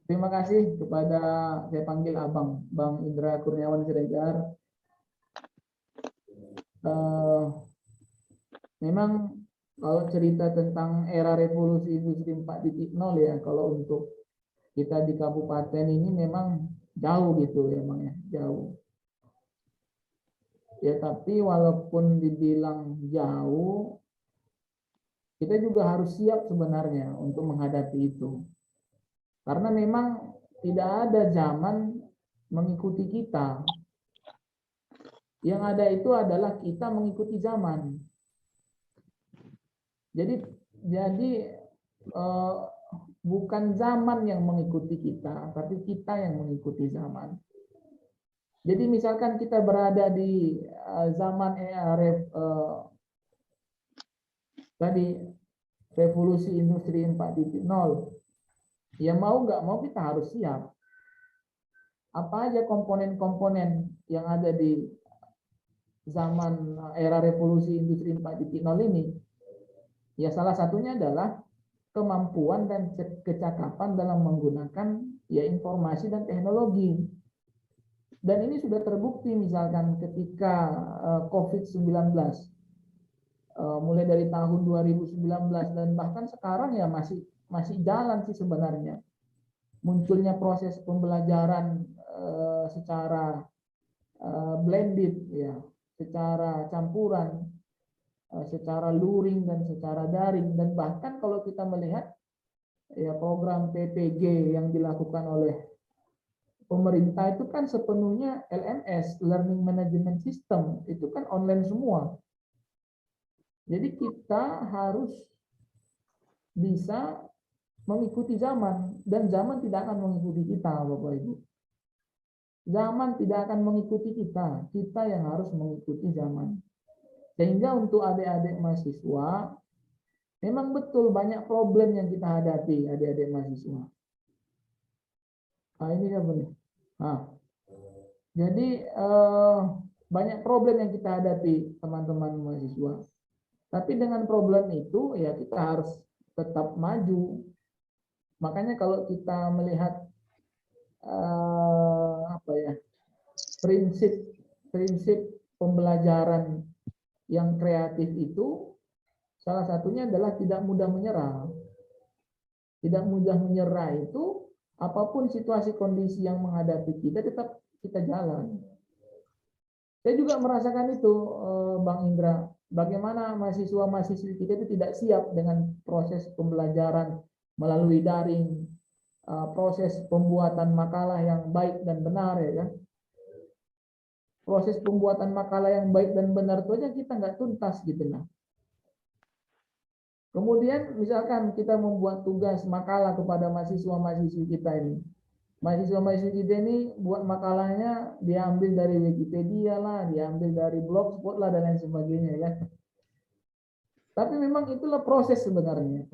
Terima kasih kepada saya panggil Abang, Bang Indra Kurniawan Siregar. Memang kalau cerita tentang era revolusi industri 4.0 ya, kalau untuk kita di kabupaten ini memang jauh gitu ya, Bang ya, jauh. Ya tapi walaupun dibilang jauh, kita juga harus siap sebenarnya untuk menghadapi itu. Karena memang tidak ada zaman mengikuti kita. Yang ada itu adalah kita mengikuti zaman. Jadi bukan zaman yang mengikuti kita, tapi kita yang mengikuti zaman. Jadi misalkan kita berada di zaman revolusi industri 4.0, ya mau nggak mau kita harus siap. Apa aja komponen-komponen yang ada di zaman era revolusi industri 4.0 ini? Ya salah satunya adalah kemampuan dan kecakapan dalam menggunakan ya informasi dan teknologi. Dan ini sudah terbukti misalkan ketika COVID-19 mulai dari tahun 2019 dan bahkan sekarang ya masih jalan sih sebenarnya. Munculnya proses pembelajaran secara blended ya, secara campuran, secara luring dan secara daring, dan bahkan kalau kita melihat ya program PPG yang dilakukan oleh pemerintah itu kan sepenuhnya LMS, Learning Management System, itu kan online semua. Jadi kita harus bisa mengikuti zaman, dan zaman tidak akan mengikuti kita, Bapak Ibu. Zaman tidak akan mengikuti kita, kita yang harus mengikuti zaman. Sehingga untuk adik-adik mahasiswa, memang betul banyak problem yang kita hadapi, adik-adik mahasiswa. Nah, ini apa nih? Nah, jadi banyak problem yang kita hadapi, teman-teman mahasiswa. Tapi dengan problem itu, ya kita harus tetap maju. Makanya kalau kita melihat prinsip pembelajaran yang kreatif itu, salah satunya adalah tidak mudah menyerah. Tidak mudah menyerah itu, apapun situasi kondisi yang menghadapi kita, tetap kita jalan. Saya juga merasakan itu, Bang Indra. Bagaimana mahasiswa-mahasiswi kita itu tidak siap dengan proses pembelajaran melalui daring, proses pembuatan makalah yang baik dan benar, ya kan? Proses pembuatan makalah yang baik dan benar itu aja kita nggak tuntas gitu nah. Kemudian misalkan kita membuat tugas makalah kepada mahasiswa-mahasiswi kita ini. Mahasiswa-mahasiswi kita ini buat makalahnya diambil dari Wikipedia lah, diambil dari Blogspot lah, dan lain sebagainya ya. Tapi memang itulah proses sebenarnya.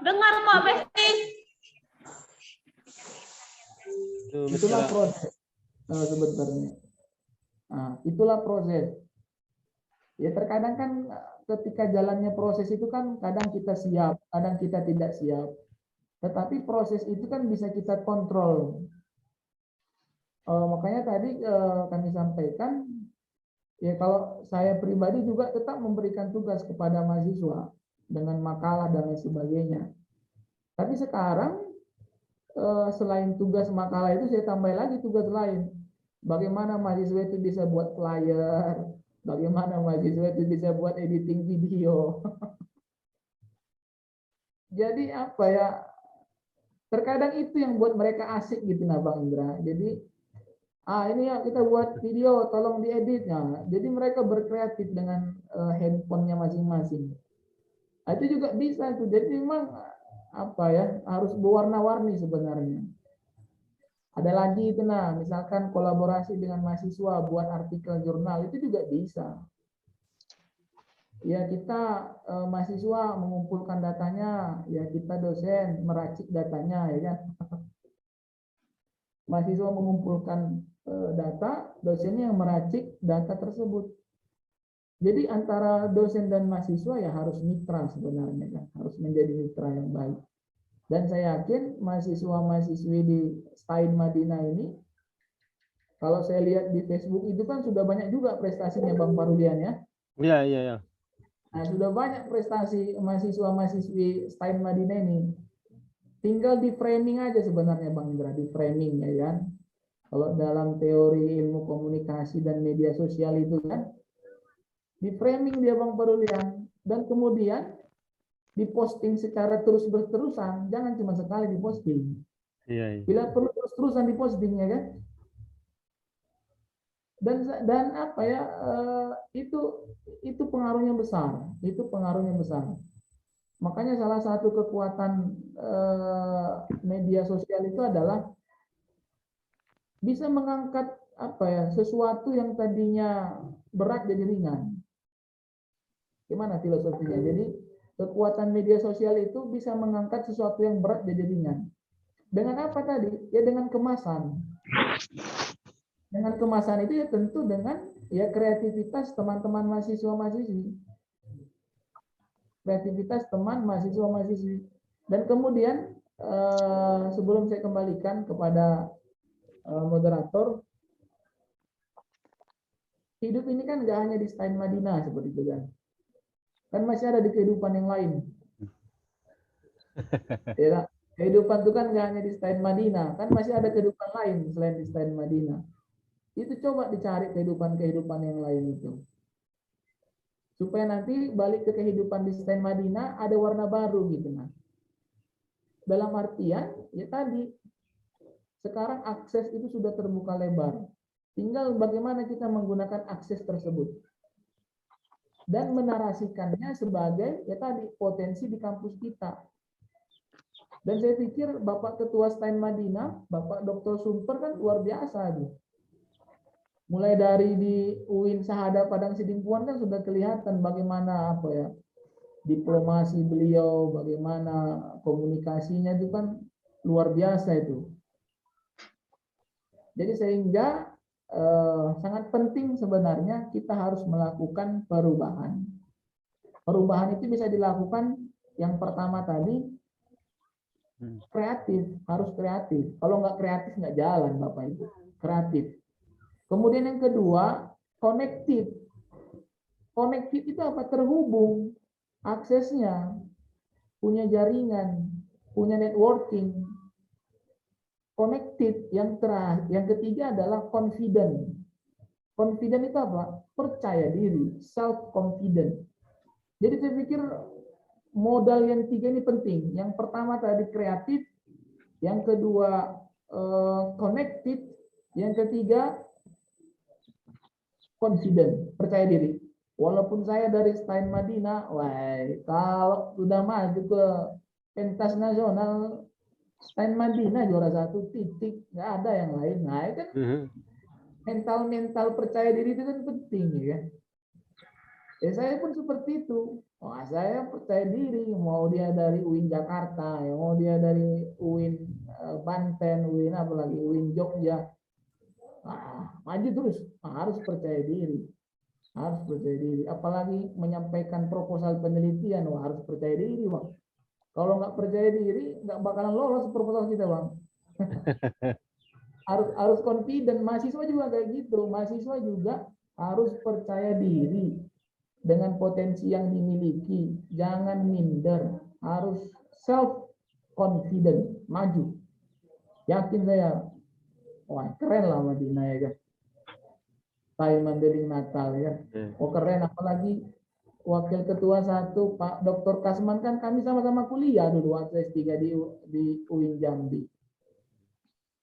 Dengar Pak Besti. Itulah proses sebenarnya. Nah, itulah proses. Ya terkadang kan ketika jalannya proses itu kan kadang kita siap, kadang kita tidak siap. Tetapi proses itu kan bisa kita kontrol. Makanya tadi kami sampaikan, ya kalau saya pribadi juga tetap memberikan tugas kepada mahasiswa dengan makalah dan lain sebagainya. Tapi sekarang selain tugas makalah itu saya tambah lagi tugas lain. Bagaimana mahasiswa itu bisa buat flyer, bagaimana mahasiswa itu bisa buat editing video. Jadi apa ya? Terkadang itu yang buat mereka asik gitu nah Bang Indra. Jadi Ini ya kita buat video, tolong dieditnya. Jadi mereka berkreatif dengan handphonenya masing-masing. Itu juga bisa tuh. Jadi memang apa ya, harus berwarna-warni sebenarnya. Ada lagi itu misalkan kolaborasi dengan mahasiswa buat artikel jurnal itu juga bisa. Ya kita mahasiswa mengumpulkan datanya, ya kita dosen meracik datanya, ya kan. Mahasiswa mengumpulkan data, dosennya yang meracik data tersebut. Jadi antara dosen dan mahasiswa ya harus mitra sebenarnya kan, harus menjadi mitra yang baik. Dan saya yakin mahasiswa-mahasiswi di Stein Madinah ini, kalau saya lihat di Facebook itu kan sudah banyak juga prestasinya Bang Parulian ya. Iya. Nah, sudah banyak prestasi mahasiswa-mahasiswi Stein Madinah ini. Tinggal di framing aja sebenarnya Bang Indra, di framing ya kan. Kalau dalam teori ilmu komunikasi dan media sosial itu kan, di framing dia Bang Parulian, dan kemudian diposting secara terus-terusan, jangan cuma sekali diposting. Iya. Bila perlu terus-terusan diposting ya kan. Dan apa ya, itu pengaruhnya besar, Makanya salah satu kekuatan media sosial itu adalah bisa mengangkat apa ya, sesuatu yang tadinya berat jadi ringan. Gimana filosofinya? Jadi kekuatan media sosial itu bisa mengangkat sesuatu yang berat jadi ringan. Dengan apa tadi? Ya dengan kemasan. Dengan kemasan itu ya tentu dengan ya kreativitas teman-teman mahasiswa-mahasiswi. Kreativitas teman mahasiswa-mahasiswi. Dan kemudian sebelum saya kembalikan kepada moderator, hidup ini kan nggak hanya di Stein Madinah seperti itu kan. Kan masih ada di kehidupan yang lain. Ya, kehidupan itu kan nggak hanya di Stein Madinah, kan masih ada kehidupan lain selain di Stein Madinah. Itu coba dicari kehidupan-kehidupan yang lain itu. Supaya nanti balik ke kehidupan di Stein Madinah ada warna baru gitu nah. Dalam artian ya tadi, sekarang akses itu sudah terbuka lebar. Tinggal bagaimana kita menggunakan akses tersebut. Dan menarasikannya sebagai ya tadi potensi di kampus kita. Dan saya pikir Bapak Ketua Stein Madinah, Bapak Dr. Sumper kan luar biasa nih. Mulai dari di UIN Sahada Padang Sidimpuan kan sudah kelihatan bagaimana apa ya, diplomasi beliau, bagaimana komunikasinya itu kan luar biasa itu. Jadi sehingga sangat penting sebenarnya kita harus melakukan perubahan. Perubahan itu bisa dilakukan yang pertama tadi kreatif, harus kreatif. Kalau nggak kreatif nggak jalan Bapak Ibu. Kreatif. Kemudian yang kedua, connected. Connected itu apa? Terhubung, aksesnya, punya jaringan, punya networking. Connected. Yang ketiga adalah confident. Confident itu apa? Percaya diri, self confident. Jadi saya pikir modal yang tiga ini penting. Yang pertama tadi kreatif, yang kedua connected, yang ketiga confident, percaya diri. Walaupun saya dari Stein Madinah, kalau sudah maju ke pentas nasional, Stein Madinah juara 1 titik, nggak ada yang lain. Nah, itu kan mental percaya diri itu kan penting ya. Saya pun seperti itu. Wah, saya percaya diri, mau dia dari UIN Jakarta, ya, mau dia dari UIN Banten, UIN apalagi UIN Jogja. Maju terus, harus percaya diri. Harus percaya diri. Apalagi menyampaikan proposal penelitian, harus percaya diri, Bang. Kalau nggak percaya diri, nggak bakalan lolos proposal kita, Bang. harus confident. Mahasiswa juga kayak gitu. Mahasiswa juga harus percaya diri dengan potensi yang dimiliki. Jangan minder. Harus self confident, maju. Yakin saya. Wah, keren lah Madinah ya kan. Stein Mandailing Natal ya. Oh keren, apalagi Wakil Ketua 1 Pak Dr. Kasman kan kami sama-sama kuliah dulu waktu S3 di UIN Jambi.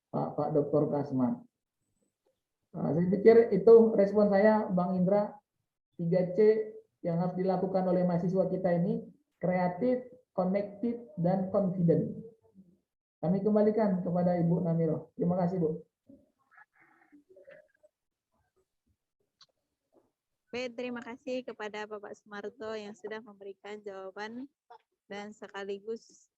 Pak Dr. Kasman. Nah, saya pikir itu respon saya, Bang Indra. 3C yang harus dilakukan oleh mahasiswa kita ini, kreatif, connected, dan confident. Kami kembalikan kepada Ibu Namiro. Terima kasih, Bu. Baik, terima kasih kepada Bapak Sumarto yang sudah memberikan jawaban dan sekaligus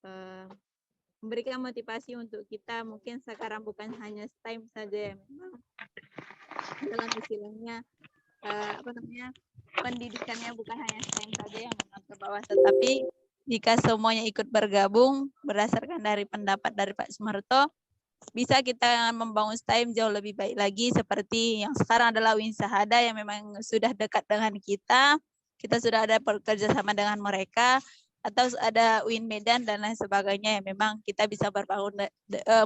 memberikan motivasi untuk kita. Mungkin sekarang bukan hanya STEM saja yang memang dalam istilahnya pendidikannya bukan hanya STEM saja yang memang ke bawah, tetapi jika semuanya ikut bergabung berdasarkan dari pendapat dari Pak Sumarto, bisa kita membangun STEM jauh lebih baik lagi, seperti yang sekarang adalah Win Sahada yang memang sudah dekat dengan kita sudah ada bekerja sama dengan mereka, atau ada Win Medan dan lain sebagainya yang memang kita bisa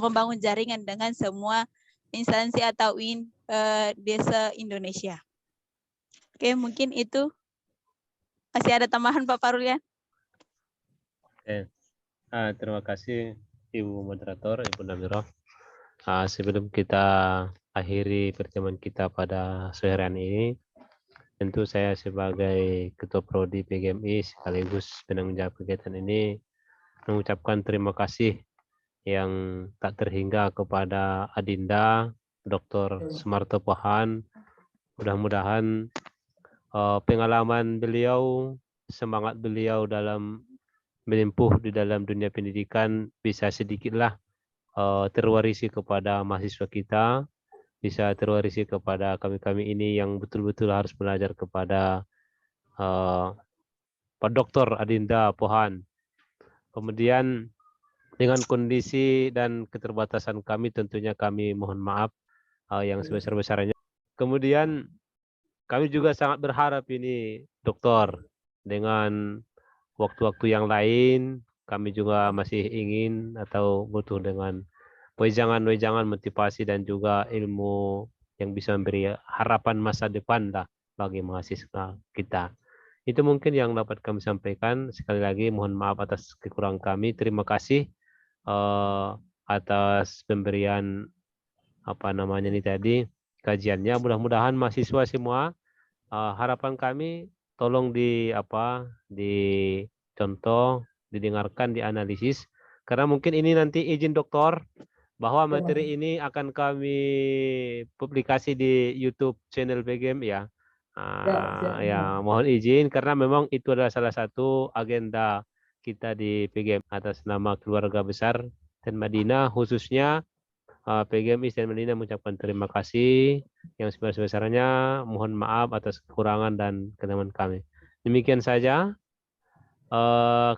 membangun jaringan dengan semua instansi atau Win desa Indonesia. Oke, mungkin itu. Masih ada tambahan Pak Parulian? Terima kasih Ibu Moderator, Ibu Namiro. Sebelum kita akhiri pertemuan kita pada sore hari ini, tentu saya sebagai Ketua Prodi PGMI sekaligus penanggung jawab kegiatan ini mengucapkan terima kasih yang tak terhingga kepada Adinda Dr. Sumarto Pohan. Mudah-mudahan pengalaman beliau, semangat beliau dalam menempuh di dalam dunia pendidikan bisa sedikitlah terwarisi kepada mahasiswa kita, bisa terwarisi kepada kami-kami ini yang betul-betul harus belajar kepada Pak Dr. Adinda Pohan. Kemudian dengan kondisi dan keterbatasan kami, tentunya kami mohon maaf yang sebesar-besarnya. Kemudian kami juga sangat berharap ini dokter, dengan waktu-waktu yang lain kami juga masih ingin atau butuh dengan wejangan-wejangan motivasi dan juga ilmu yang bisa memberi harapan masa depan lah bagi mahasiswa kita. Itu mungkin yang dapat kami sampaikan. Sekali lagi mohon maaf atas kekurangan kami. Terima kasih atas pemberian kajiannya. Mudah-mudahan mahasiswa semua, harapan kami tolong dicontoh, didengarkan, dianalisis, karena mungkin ini nanti izin dokter bahwa materi ini akan kami publikasi di YouTube channel PGM ya. Ya, mohon izin karena memang itu adalah salah satu agenda kita di PGM atas nama keluarga besar Ten Madinah, khususnya PGMI Ten Madinah mengucapkan terima kasih yang sebesar-besarnya. Mohon maaf atas kekurangan dan kelemahan kami. Demikian saja.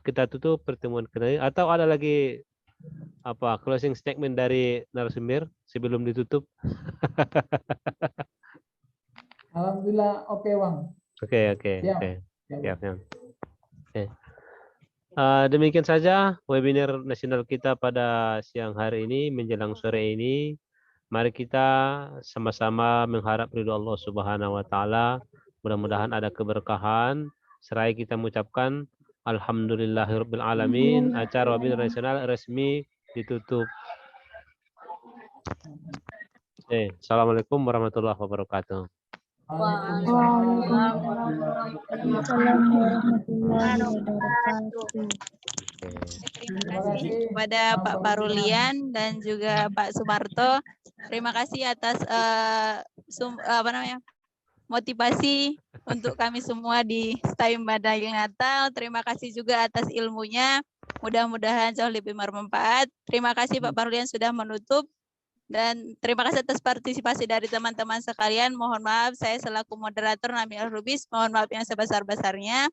Kita tutup pertemuan kita ini. Atau ada lagi closing statement dari narasumber sebelum ditutup? Alhamdulillah, oke, Bang. Oke. Siap. Demikian saja webinar nasional kita pada siang hari ini menjelang sore ini. Mari kita sama-sama mengharap ridho Allah Subhanahu wa taala. Mudah-mudahan ada keberkahan. Seraya kita mengucapkan alhamdulillahirabbil alamin. Acara webinar nasional resmi ditutup. Assalamualaikum warahmatullahi wabarakatuh. Waalaikumsalam warahmatullahi wabarakatuh. Terima kasih kepada Pak Parulian dan juga Pak Sumarto. Terima kasih atas motivasi untuk kami semua di STEM Badai Natal. Terima kasih juga atas ilmunya. Mudah-mudahan jauh lebih bermanfaat. Terima kasih Pak Parulian sudah menutup. Dan terima kasih atas partisipasi dari teman-teman sekalian. Mohon maaf saya selaku moderator Nami Al-Rubis, mohon maaf yang sebesar-besarnya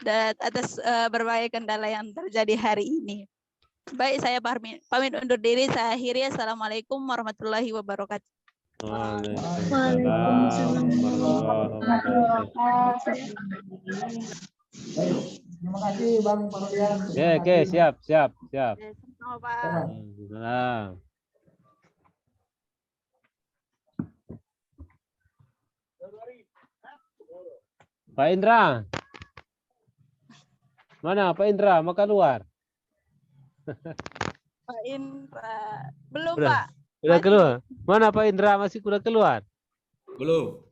dan atas berbagai kendala yang terjadi hari ini. Baik, saya pamit undur diri. Saya akhiri. Assalamualaikum warahmatullahi wabarakatuh. Waalaikumsalam warahmatullahi wabarakatuh. Terima kasih Bang Parulian. Oke, siap. Sama Pak. Pak Indra. Mana Pak Indra? Mau keluar? Pak Indra. Belum, Udah. Pak. Udah keluar. Mana Pak Indra masih udah keluar? Belum.